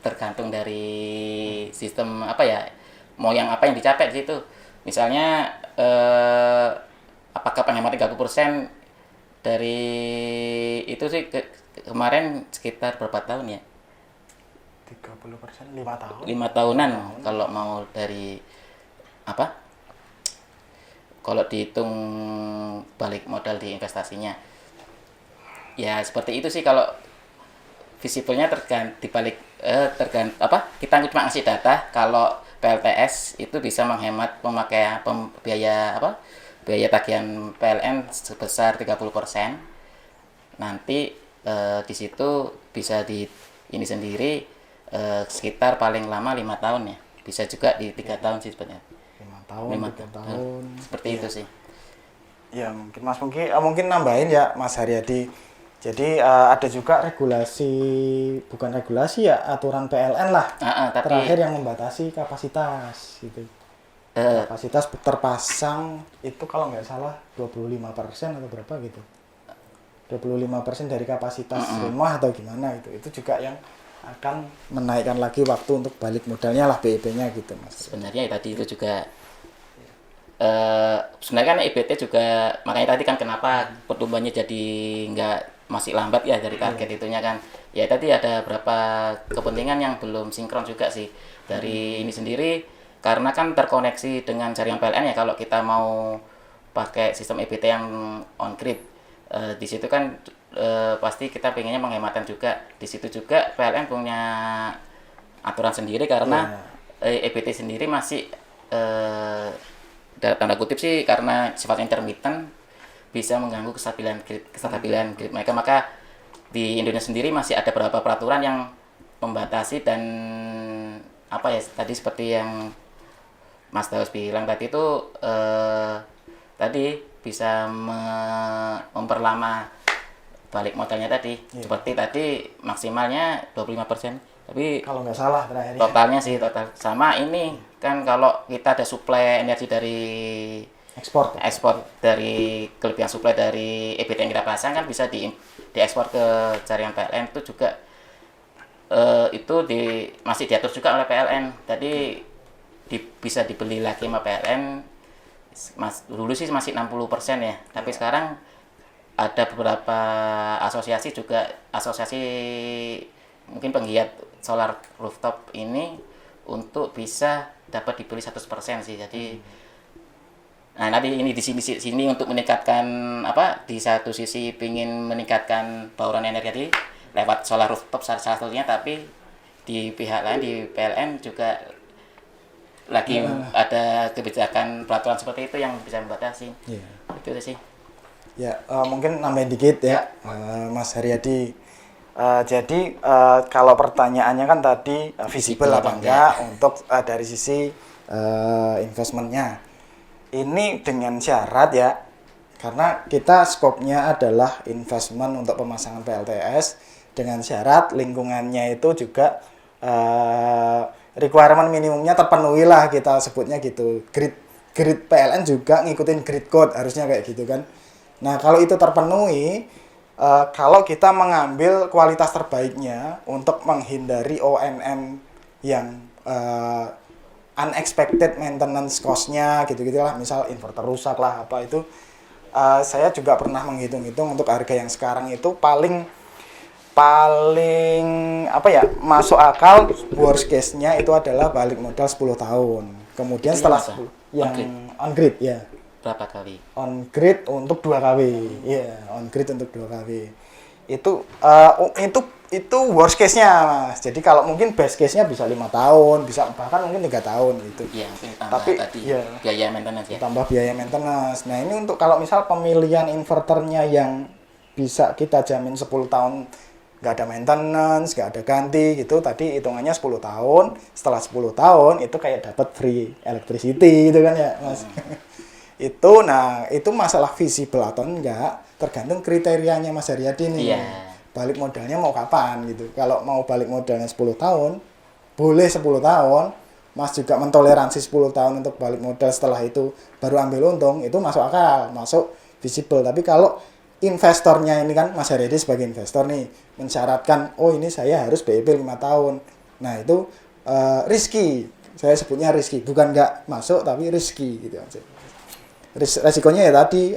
tergantung dari sistem apa ya, mau yang apa yang dicapai di situ. Misalnya apakah penghemat 30% dari itu sih kemarin sekitar berapa tahun ya? 30%, 5 tahun. 5 tahunan kalau mau dari apa? Kalau dihitung balik modal di investasinya. Ya seperti itu sih kalau visiblenya dibalik apa? Kita cuma ngasih data kalau PLTS itu bisa menghemat biaya apa? Biaya tagihan PLN sebesar 30%. Nanti di situ bisa di ini sendiri sekitar paling lama 5 tahun ya, bisa juga di 3 tahun sih sebenarnya. 5 tahun, 3 tahun. Seperti itu sih. Ya mungkin Mas Pungki, mungkin nambahin ya Mas Haryadi. Jadi ada juga regulasi, bukan regulasi ya, aturan PLN lah. Tapi terakhir yang membatasi kapasitas gitu. Kapasitas terpasang itu kalau nggak salah 25% atau berapa gitu. 25% dari kapasitas rumah atau gimana gitu. Itu juga yang akan menaikkan lagi waktu untuk balik modalnya lah, BEP-nya gitu Mas. Sebenarnya tadi itu juga sebenarnya kan EBT juga, makanya tadi kan kenapa pertumbuhannya jadi masih lambat ya dari target itunya kan. Ya tadi ada beberapa kepentingan yang belum sinkron juga sih dari ini sendiri, karena kan terkoneksi dengan jaringan PLN ya. Kalau kita mau pakai sistem EBT yang on grid, di situ kan pasti kita pengennya menghematkan juga. Di situ juga PLN punya aturan sendiri karena EBT sendiri masih tanda kutip sih, karena sifatnya intermittent bisa mengganggu kestabilan grid mereka. Maka di Indonesia sendiri masih ada beberapa peraturan yang membatasi dan apa ya, tadi seperti yang Mas Daus bilang tadi itu tadi bisa memperlama balik modalnya tadi. Seperti tadi maksimalnya 25%. Tapi Kalau nggak salah terakhir. totalnya sih total sama ini kan kalau kita ada suplai energi dari Ekspor. ekspor dari kelebihan suplai dari EBT yang kita pasang kan bisa diekspor ke jaringan PLN itu juga itu masih diatur juga oleh PLN. Tadi bisa dibeli lagi sama PLN. Dulu sih masih 60% ya, tapi sekarang ada beberapa asosiasi mungkin penggiat solar rooftop ini untuk bisa dapat dibeli 100% sih. Jadi nah nanti ini di sini untuk meningkatkan di satu sisi ingin meningkatkan bauran energi tadi lewat solar rooftop salah satunya, tapi di pihak lain di PLN juga lagi ada kebijakan peraturan seperti itu yang bisa membatasi. Itu sih. Ya, mungkin nambahin dikit ya, Mas Haryadi. Jadi kalau pertanyaannya kan tadi visible apa enggak untuk dari sisi investmentnya. Ini dengan syarat ya, karena kita skopnya adalah investment untuk pemasangan PLTS dengan syarat lingkungannya itu juga requirement minimumnya terpenuhi lah, kita sebutnya gitu. Grid PLN juga ngikutin grid code harusnya kayak gitu kan. Nah kalau itu terpenuhi, kalau kita mengambil kualitas terbaiknya untuk menghindari ONM yang unexpected maintenance cost-nya gitu-gitulah, misal inverter rusak lah apa itu, saya juga pernah menghitung-hitung untuk harga yang sekarang itu paling masuk akal, worst case-nya itu adalah balik modal 10 tahun. Kemudian setelah 10 yang on grid ya. Berapa kali? On grid untuk 2 kW. Ya, on grid untuk 2 kW. Itu worst case-nya, Mas. Jadi kalau mungkin best case-nya bisa 5 tahun, bisa bahkan mungkin 3 tahun gitu. Iya, mungkin tambah biaya maintenance ya. Tambah biaya maintenance. Nah, ini untuk kalau misal pemilihan inverternya yang bisa kita jamin 10 tahun nggak ada maintenance, nggak ada ganti gitu, tadi hitungannya 10 tahun. Setelah 10 tahun itu kayak dapat free electricity gitu kan ya, Mas. Itu masalah visible atau enggak tergantung kriterianya Mas Haryadi nih. Balik modalnya mau kapan gitu. Kalau mau balik modalnya 10 tahun, boleh 10 tahun. Mas juga mentoleransi 10 tahun untuk balik modal, setelah itu baru ambil untung, itu masuk akal, masuk visible. Tapi kalau investornya ini kan Mas Haryadi sebagai investor nih mensyaratkan, oh ini saya harus BEP 5 tahun. Nah, itu risky. Saya sebutnya risky, bukan nggak masuk tapi risky gitu aja. Resikonya ya tadi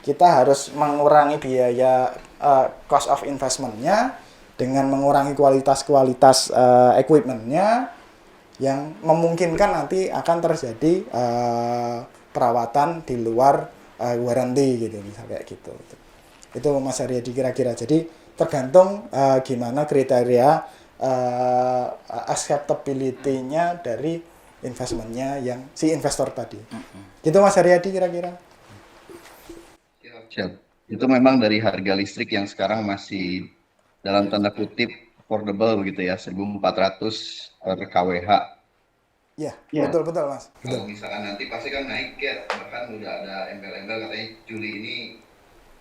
kita harus mengurangi biaya cost of investment-nya dengan mengurangi kualitas equipment-nya yang memungkinkan nanti akan terjadi perawatan di luar warranty gitu, misal kayak gitu. Itu Mas Haryadi kira-kira. Jadi tergantung gimana kriteria acceptability-nya dari investment-nya yang si investor tadi. Gitu Mas Haryadi kira-kira. Siap. Itu memang dari harga listrik yang sekarang masih dalam tanda kutip affordable begitu ya, 1.400 per kWh. Ya, betul Mas. Kalau misalkan nanti pasti kan naik ya, bahkan udah ada embel-embel katanya Juli ini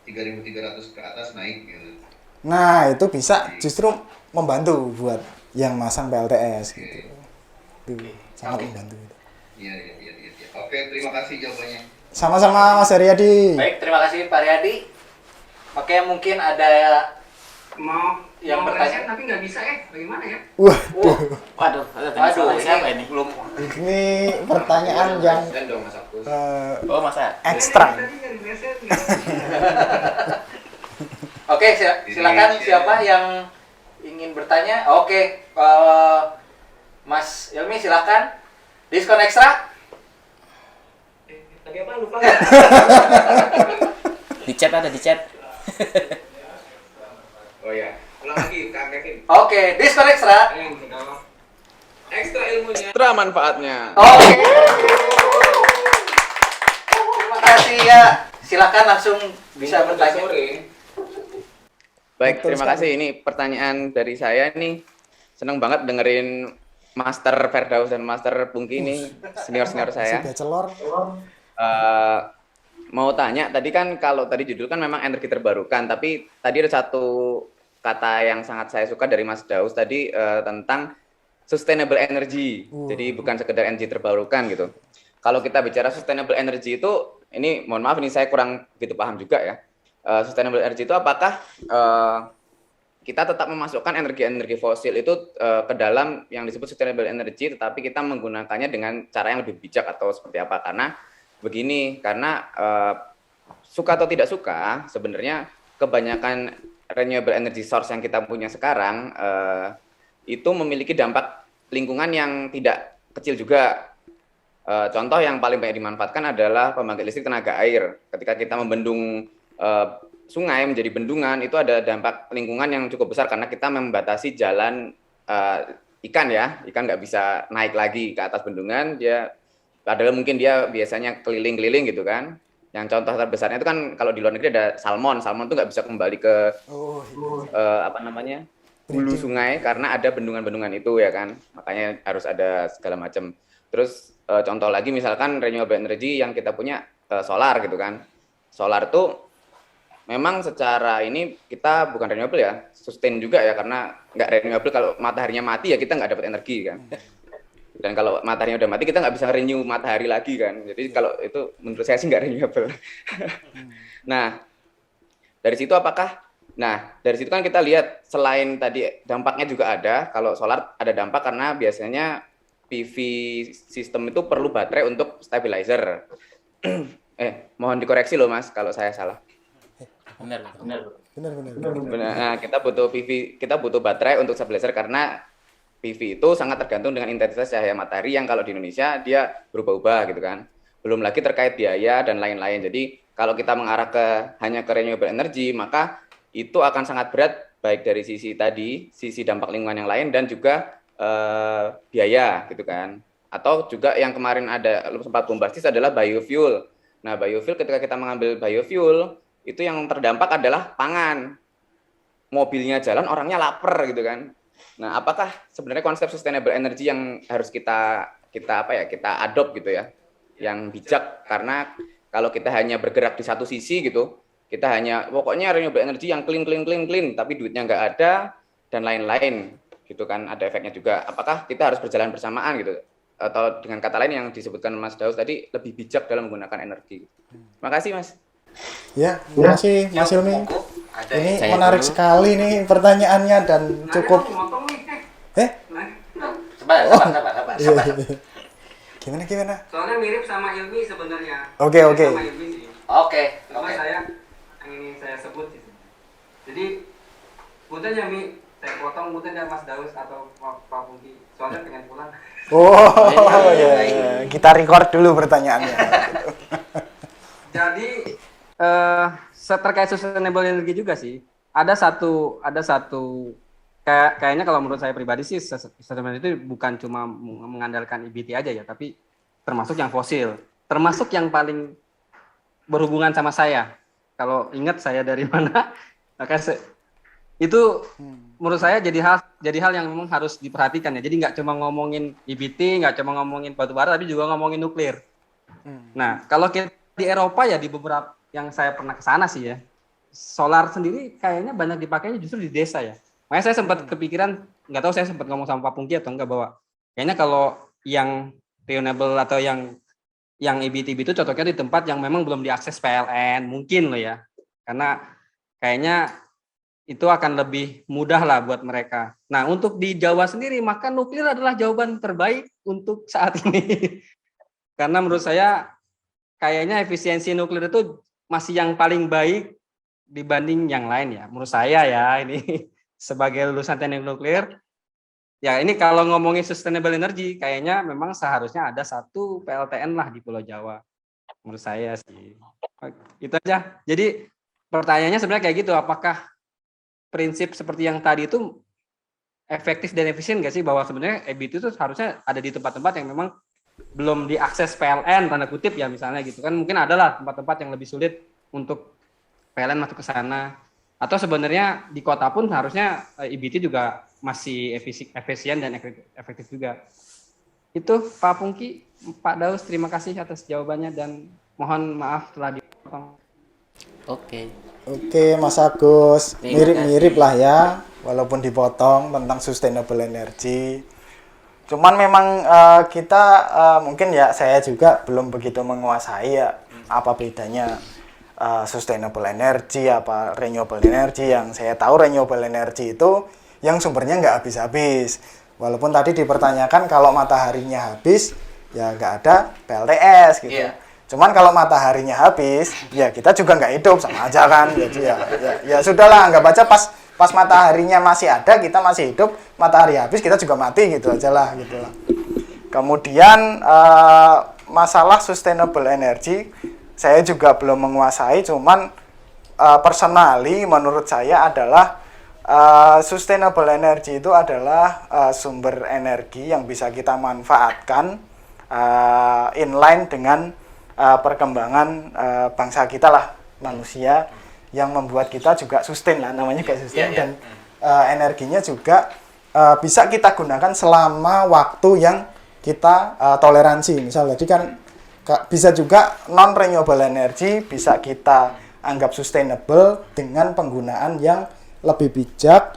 3.300 ke atas naik gitu. Nah, itu bisa justru membantu buat yang masang PLTS gitu. Itu sangat membantu. Iya. Oke, terima kasih jawabannya. Sama-sama Mas Haryadi. Baik, terima kasih Pak Haryadi. Oke, mungkin ada yang bertanya tapi nggak bisa bagaimana ya? Waduh, siapa ini? Belum. Ini pertanyaan yang masa ekstra. Oke, silakan siapa yang ingin bertanya? Oke, Mas Ilmi silakan. Diskon ekstra? Tadi apa lupa? Di chat ada di chat. Oh ya, ulang lagi Kang Kevin. Oke, diskon ekstra. Ekstra ilmunya, ekstra manfaatnya. Oke. Terima kasih ya. Silakan langsung bisa bertanya. Baik, terima kasih. Ini pertanyaan dari saya nih. Seneng banget dengerin Master Firdaus dan Master Pungki ini, senior-senior saya. Si Bachelor. mau tanya, tadi kan kalau tadi judul kan memang energi terbarukan, tapi tadi ada satu kata yang sangat saya suka dari Mas Daus tadi tentang sustainable energy. Jadi bukan sekedar energi terbarukan gitu. Kalau kita bicara sustainable energy itu, ini mohon maaf ini saya kurang begitu paham juga ya. Sustainable energy itu apakah kita tetap memasukkan energi-energi fosil itu ke dalam yang disebut sustainable energy, tetapi kita menggunakannya dengan cara yang lebih bijak atau seperti apa? Karena begini, karena suka atau tidak suka, sebenarnya kebanyakan renewable energy source yang kita punya sekarang itu memiliki dampak lingkungan yang tidak kecil juga. Contoh yang paling banyak dimanfaatkan adalah pembangkit listrik tenaga air. Ketika kita membendung sungai menjadi bendungan, itu ada dampak lingkungan yang cukup besar karena kita membatasi jalan ikan ya. Ikan nggak bisa naik lagi ke atas bendungan, padahal mungkin dia biasanya keliling-keliling gitu kan. Yang contoh terbesarnya itu kan kalau di luar negeri ada salmon tuh nggak bisa kembali ke hulu sungai karena ada bendungan-bendungan itu ya kan, makanya harus ada segala macam. Terus contoh lagi misalkan renewable energy yang kita punya solar gitu kan, solar tuh memang secara ini kita bukan renewable ya, sustain juga ya, karena nggak renewable kalau mataharinya mati ya kita nggak dapat energi kan. Dan kalau mataharinya udah mati kita nggak bisa renew matahari lagi kan. Jadi kalau itu menurut saya sih nggak renewable. Nah, dari situ dari situ kan kita lihat selain tadi dampaknya juga ada. Kalau solar ada dampak karena biasanya PV sistem itu perlu baterai untuk stabilizer. Mohon dikoreksi loh Mas kalau saya salah. Benar. Nah, kita butuh PV, kita butuh baterai untuk stabilizer karena PV itu sangat tergantung dengan intensitas cahaya matahari yang kalau di Indonesia dia berubah-ubah gitu kan. Belum lagi terkait biaya dan lain-lain. Jadi kalau kita mengarah hanya ke renewable energy, maka itu akan sangat berat baik dari sisi dampak lingkungan yang lain dan juga biaya gitu kan. Atau juga yang kemarin ada sempat bombastis adalah biofuel. Nah, biofuel ketika kita mengambil biofuel itu yang terdampak adalah pangan. Mobilnya jalan, orangnya lapar gitu kan. Nah, apakah sebenarnya konsep sustainable energy yang harus kita adopt gitu ya, yang bijak, karena kalau kita hanya bergerak di satu sisi gitu, kita hanya pokoknya renewable energy yang clean, tapi duitnya nggak ada dan lain-lain gitu kan, ada efeknya juga. Apakah kita harus berjalan bersamaan gitu, atau dengan kata lain yang disebutkan Mas Daus tadi lebih bijak dalam menggunakan energi? Terima kasih Mas. Ya, terima kasih Mas Hilmi. Ini Saya menarik dulu. sekali nih pertanyaannya dan cukup. Sabar. Gimana? Soalnya mirip sama Ilmi sebenarnya. Oke. Sama Ilmi sih. Oke. Cuma yang ini saya sebut gitu. Jadi, punten ya Mi, saya potong punten ya Mas Daus atau Pak Pungki. Soalnya pengen pulang. Oh ya. Kita record dulu pertanyaannya. Jadi, terkait sustainable energy juga sih. Ada satu kayaknya kalau menurut saya pribadi sih sustainable itu bukan cuma mengandalkan EBT aja ya, tapi termasuk yang fosil, termasuk yang paling berhubungan sama saya. Kalau ingat saya dari mana, maka itu menurut saya jadi hal yang memang harus diperhatikan ya. Jadi nggak cuma ngomongin EBT, nggak cuma ngomongin batu bara, tapi juga ngomongin nuklir. Nah, kalau kita di Eropa ya, di beberapa yang saya pernah ke sana sih ya, solar sendiri kayaknya banyak dipakainya justru di desa ya. Makanya saya sempat kepikiran, nggak tahu saya sempat ngomong sama Pak Pungki atau enggak, bahwa kayaknya kalau yang renewable atau yang EBT itu cocoknya di tempat yang memang belum diakses PLN mungkin loh ya, karena kayaknya itu akan lebih mudah lah buat mereka. Nah, untuk di Jawa sendiri maka nuklir adalah jawaban terbaik untuk saat ini. Karena menurut saya kayaknya efisiensi nuklir itu masih yang paling baik dibanding yang lain ya. Menurut saya ya, ini sebagai lulusan teknik nuklir, ya ini kalau ngomongin sustainable energy, kayaknya memang seharusnya ada satu PLTN lah di Pulau Jawa. Menurut saya sih. Itu aja. Jadi pertanyaannya sebenarnya kayak gitu, apakah prinsip seperti yang tadi itu efektif dan efisien nggak sih, bahwa sebenarnya EBT itu harusnya ada di tempat-tempat yang memang belum diakses PLN, tanda kutip ya misalnya gitu kan. Mungkin adalah tempat-tempat yang lebih sulit untuk PLN masuk ke sana. Atau sebenarnya di kota pun harusnya EBT juga masih efisien dan efektif juga. Itu Pak Pungki, Pak Daus, terima kasih atas jawabannya dan mohon maaf telah Oke. Oke, Mas Agus, Terima mirip-mirip kasih. lah ya, walaupun dipotong tentang sustainable energy. Cuman memang kita mungkin ya saya juga belum begitu menguasai ya apa bedanya sustainable energy, apa renewable energy. Yang saya tahu renewable energy itu yang sumbernya nggak habis-habis. Walaupun tadi dipertanyakan kalau mataharinya habis, ya nggak ada PLTS gitu. Iya. Cuman kalau mataharinya habis, ya kita juga nggak hidup, sama aja kan. Jadi ya sudahlah, anggap aja pas mataharinya masih ada, kita masih hidup, matahari habis, kita juga mati gitu aja lah, gitu lah. Kemudian masalah sustainable energy, saya juga belum menguasai, cuman personally menurut saya adalah sustainable energy itu adalah sumber energi yang bisa kita manfaatkan inline dengan perkembangan bangsa kita lah, manusia, yang membuat kita juga sustain lah, namanya kayak sustain. Dan energinya juga bisa kita gunakan selama waktu yang kita toleransi. Misal tadi kan bisa juga non renewable energy bisa kita anggap sustainable dengan penggunaan yang lebih bijak,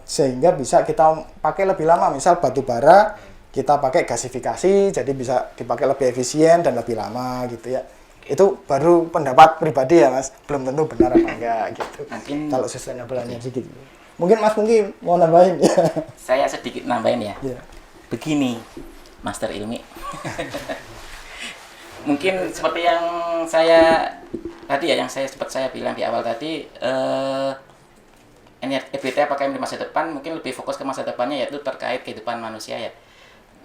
sehingga bisa kita pakai lebih lama. Misal batu bara kita pakai gasifikasi, jadi bisa dipakai lebih efisien dan lebih lama gitu ya. Itu baru pendapat pribadi ya Mas, belum tentu benar apa enggak gitu. Mungkin Kalau sustainable energy gitu. Mungkin Mas Pungki mau nambahin ya. saya sedikit nambahin ya. Iya. Begini, Master Ilmi. Mungkin seperti yang saya tadi ya, yang sempat saya bilang di awal tadi, EBT apakah di masa depan, mungkin lebih fokus ke masa depannya, yaitu terkait kehidupan manusia ya.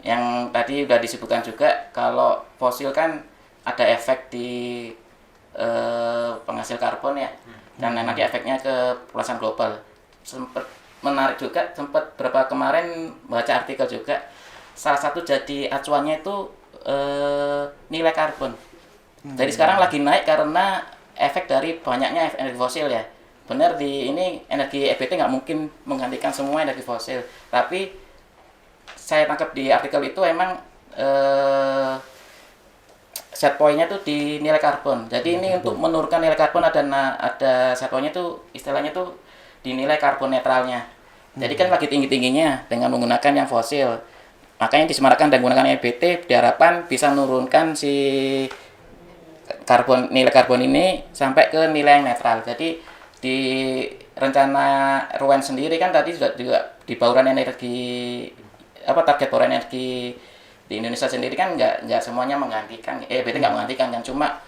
Yang tadi sudah disebutkan juga, kalau fosil kan ada efek di penghasil karbon ya, dan nanti efeknya ke pemanasan global. Sempat menarik juga, sempat berapa kemarin baca artikel juga, salah satu jadi acuannya itu nilai karbon. Jadi sekarang lagi naik karena efek dari banyaknya energi fosil ya. Benar, di ini energi EBT nggak mungkin menggantikan semua energi fosil, tapi saya tangkap di artikel itu emang set point-nya tuh di nilai karbon. Jadi ini untuk menurunkan nilai karbon ada set point-nya tuh, istilahnya tuh di nilai karbon netralnya. Jadi kan lagi tinggi-tingginya dengan menggunakan yang fosil. Makanya disemarakan dan menggunakan EBT diharapkan bisa menurunkan si nilai karbon ini sampai ke nilai yang netral. Jadi di rencana RUEN sendiri kan tadi juga di bauran energi, target bauran energi di Indonesia sendiri kan nggak semuanya menggantikan, EBT nggak menggantikan kan, cuma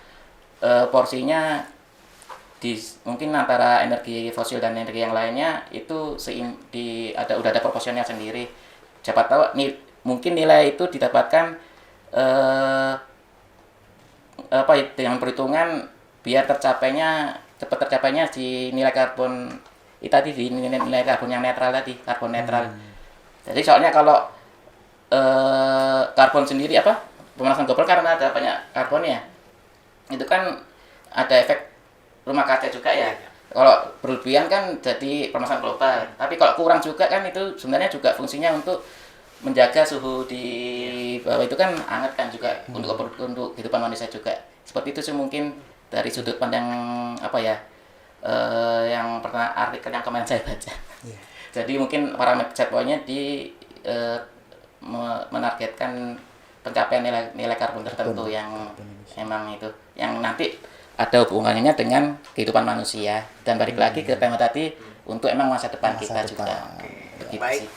porsinya mungkin antara energi fosil dan energi yang lainnya itu udah ada proporsionnya sendiri. Siapa tahu mungkin nilai itu didapatkan dengan perhitungan biar cepat tercapainya di nilai karbon tadi, di nilai karbon yang netral tadi, karbon netral. Jadi soalnya kalau karbon sendiri pemanasan global karena ada banyak karbonnya, itu kan ada efek rumah kaca juga ya. Kalau berlebihan kan jadi pemanasan global, tapi kalau kurang juga kan itu sebenarnya juga fungsinya untuk menjaga suhu di bawah itu kan hangat kan juga, untuk kehidupan manusia juga. Seperti itu sih mungkin dari sudut pandang yang pernah artikel yang kemarin saya baca. Jadi mungkin parameter set point-nya menargetkan pencapaian nilai karbon tertentu yang emang itu yang nanti ada hubungannya dengan kehidupan manusia, dan balik lagi ke tema tadi untuk emang masa depan kita juga. Begitu Baik. sih.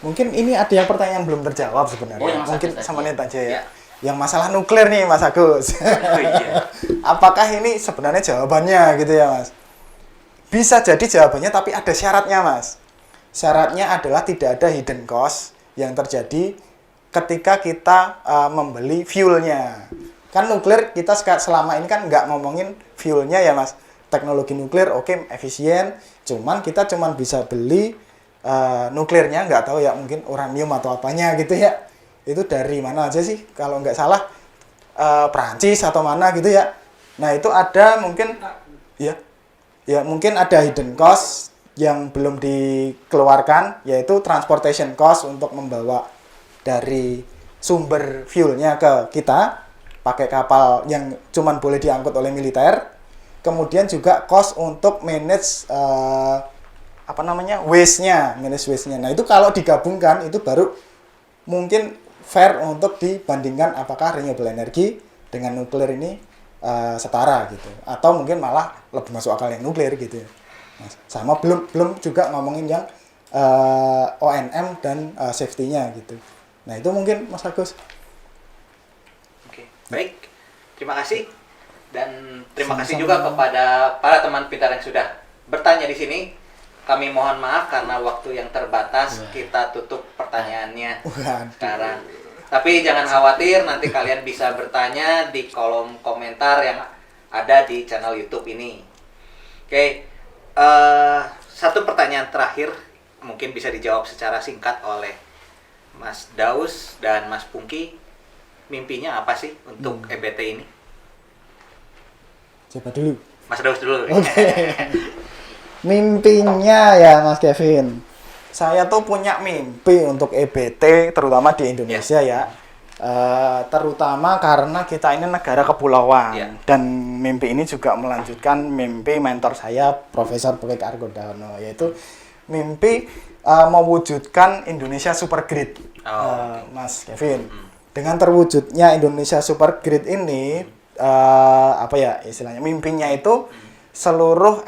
Mungkin ini ada yang pertanyaan belum terjawab sebenarnya. Oh, yang mungkin tadi. sama Net aja ya. Ya. Yang masalah nuklir nih Mas Agus. Iya. Apakah ini sebenarnya jawabannya gitu ya Mas? Bisa jadi jawabannya, tapi ada syaratnya Mas. Syaratnya adalah tidak ada hidden cost yang terjadi ketika kita membeli fuelnya. Kan nuklir kita selama ini kan nggak ngomongin fuelnya ya Mas. Teknologi nuklir oke, efisien, cuman kita bisa beli nuklirnya, nggak tahu ya, mungkin uranium atau apanya gitu ya. Itu dari mana aja sih? Kalau nggak salah Prancis atau mana gitu ya. Nah itu ada mungkin ya mungkin ada hidden cost yang belum dikeluarkan, yaitu transportation cost untuk membawa dari sumber fuelnya ke kita. pakai kapal yang cuman boleh diangkut oleh militer. Kemudian juga cost untuk manage manage waste-nya. Nah, itu kalau digabungkan itu baru mungkin fair untuk dibandingkan apakah renewable energy dengan nuklir ini setara gitu. Atau mungkin malah lebih masuk akal yang nuklir gitu ya. Nah, sama belum juga ngomongin yang ONM dan safety-nya gitu. Nah, itu mungkin Mas Agus. Oke, baik. Terima kasih. Dan terima kasih juga kepada para teman pintar yang sudah bertanya di sini. Kami mohon maaf karena waktu yang terbatas, kita tutup pertanyaannya sekarang. Tapi jangan khawatir, nanti kalian bisa bertanya di kolom komentar yang ada di channel YouTube ini. Oke, satu pertanyaan terakhir mungkin bisa dijawab secara singkat oleh Mas Daus dan Mas Pungki. Mimpinya apa sih untuk EBT ini? Coba dulu. Mas Daus dulu. Mimpinya ya Mas Kevin, saya tuh punya mimpi untuk EBT terutama di Indonesia ya. Terutama karena kita ini negara kepulauan dan mimpi ini juga melanjutkan mimpi mentor saya Profesor Pegek Argodaono, yaitu mimpi mewujudkan Indonesia Super Grid. Mas Kevin, dengan terwujudnya Indonesia Super Grid ini istilahnya mimpinya itu seluruh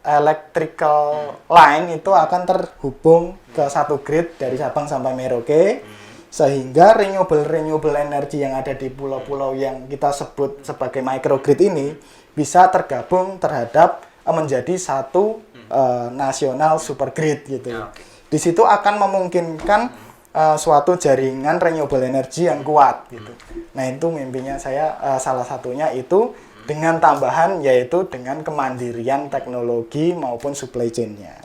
electrical line itu akan terhubung ke satu grid dari Sabang sampai Merauke, sehingga renewable energy yang ada di pulau-pulau yang kita sebut sebagai microgrid ini bisa tergabung terhadap menjadi satu nasional super grid gitu. Di situ akan memungkinkan suatu jaringan renewable energy yang kuat gitu. Nah, itu mimpinya saya, salah satunya itu dengan tambahan yaitu dengan kemandirian teknologi maupun supply chain-nya.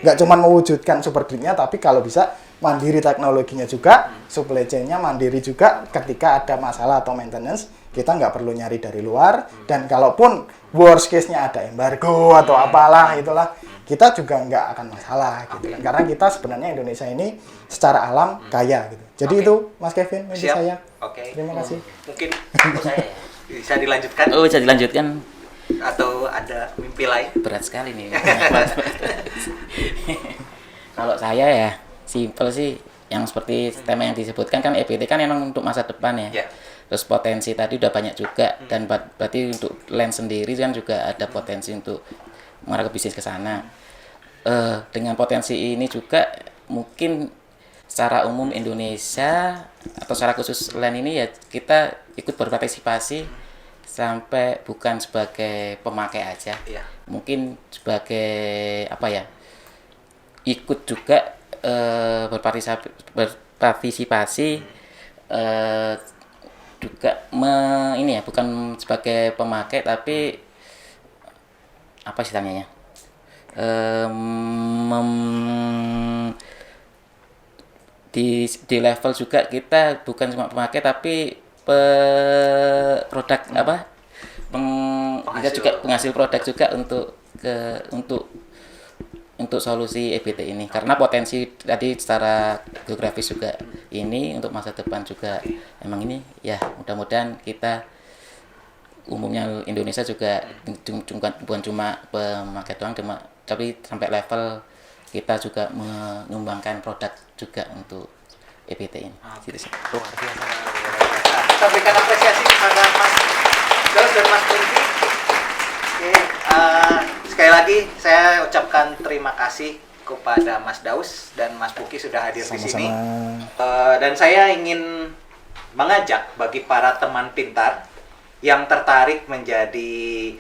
Nggak cuma mewujudkan super grid-nya, tapi kalau bisa mandiri teknologinya juga, supply chain-nya mandiri juga. Ketika ada masalah atau maintenance, kita nggak perlu nyari dari luar. Dan kalaupun worst case-nya ada embargo atau apalah itulah, kita juga nggak akan masalah gitu. Karena kita sebenarnya Indonesia ini secara alam kaya gitu. Jadi itu Mas Kevin mimpi saya. Terima kasih. Mungkin saya bisa dilanjutkan? Oh, bisa dilanjutkan. Atau ada mimpi lain? Berat sekali nih. Kalau saya ya, simple sih. Yang seperti tema yang disebutkan kan EBT kan memang untuk masa depan ya. Terus potensi tadi udah banyak juga. Dan berarti untuk land sendiri kan juga ada potensi untuk mengarah ke bisnis ke sana. Dengan potensi ini juga mungkin secara umum Indonesia atau secara khusus land ini ya kita ikut berpartisipasi sampai bukan sebagai pemakai aja, mungkin sebagai ikut juga berpartisipasi juga bukan sebagai pemakai tapi apa istilahnya ya, di level juga kita bukan cuma pemakai tapi produk kita juga penghasil produk juga untuk solusi EBT ini, karena potensi tadi secara geografis juga ini untuk masa depan juga emang ini ya, mudah-mudahan kita umumnya Indonesia juga bukan cuma pemakai doang, tapi sampai level kita juga mengembangkan produk juga untuk EBT ini. Luar biasa. Kita berikan apresiasi kepada Mas Daus dan Mas Pungki. Sekali lagi saya ucapkan terima kasih kepada Mas Daus dan Mas Pungki sudah hadir di sini. Dan saya ingin mengajak bagi para teman pintar yang tertarik menjadi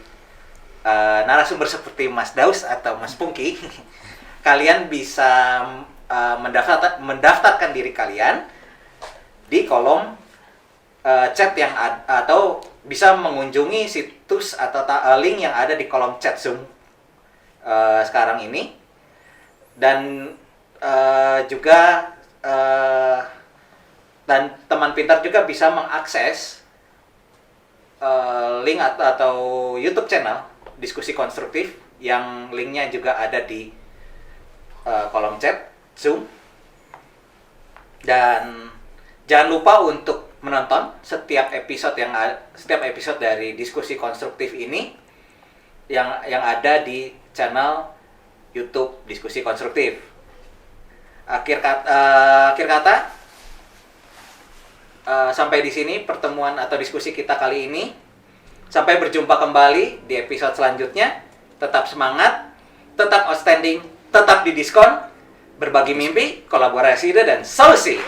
narasumber seperti Mas Daus atau Mas Pungki, kalian bisa mendaftarkan diri kalian di kolom chat yang atau bisa mengunjungi situs atau link yang ada di kolom chat Zoom sekarang ini, dan juga dan teman pintar juga bisa mengakses link atau YouTube channel Diskusi Konstruktif yang linknya juga ada di kolom chat Zoom. Dan jangan lupa untuk menonton setiap episode dari diskusi konstruktif ini yang ada di channel YouTube Diskusi Konstruktif. Akhir kata, sampai di sini pertemuan atau diskusi kita kali ini. Sampai berjumpa kembali di episode selanjutnya. Tetap semangat, tetap outstanding, tetap di diskon, berbagi mimpi, kolaborasi ide, dan solusi.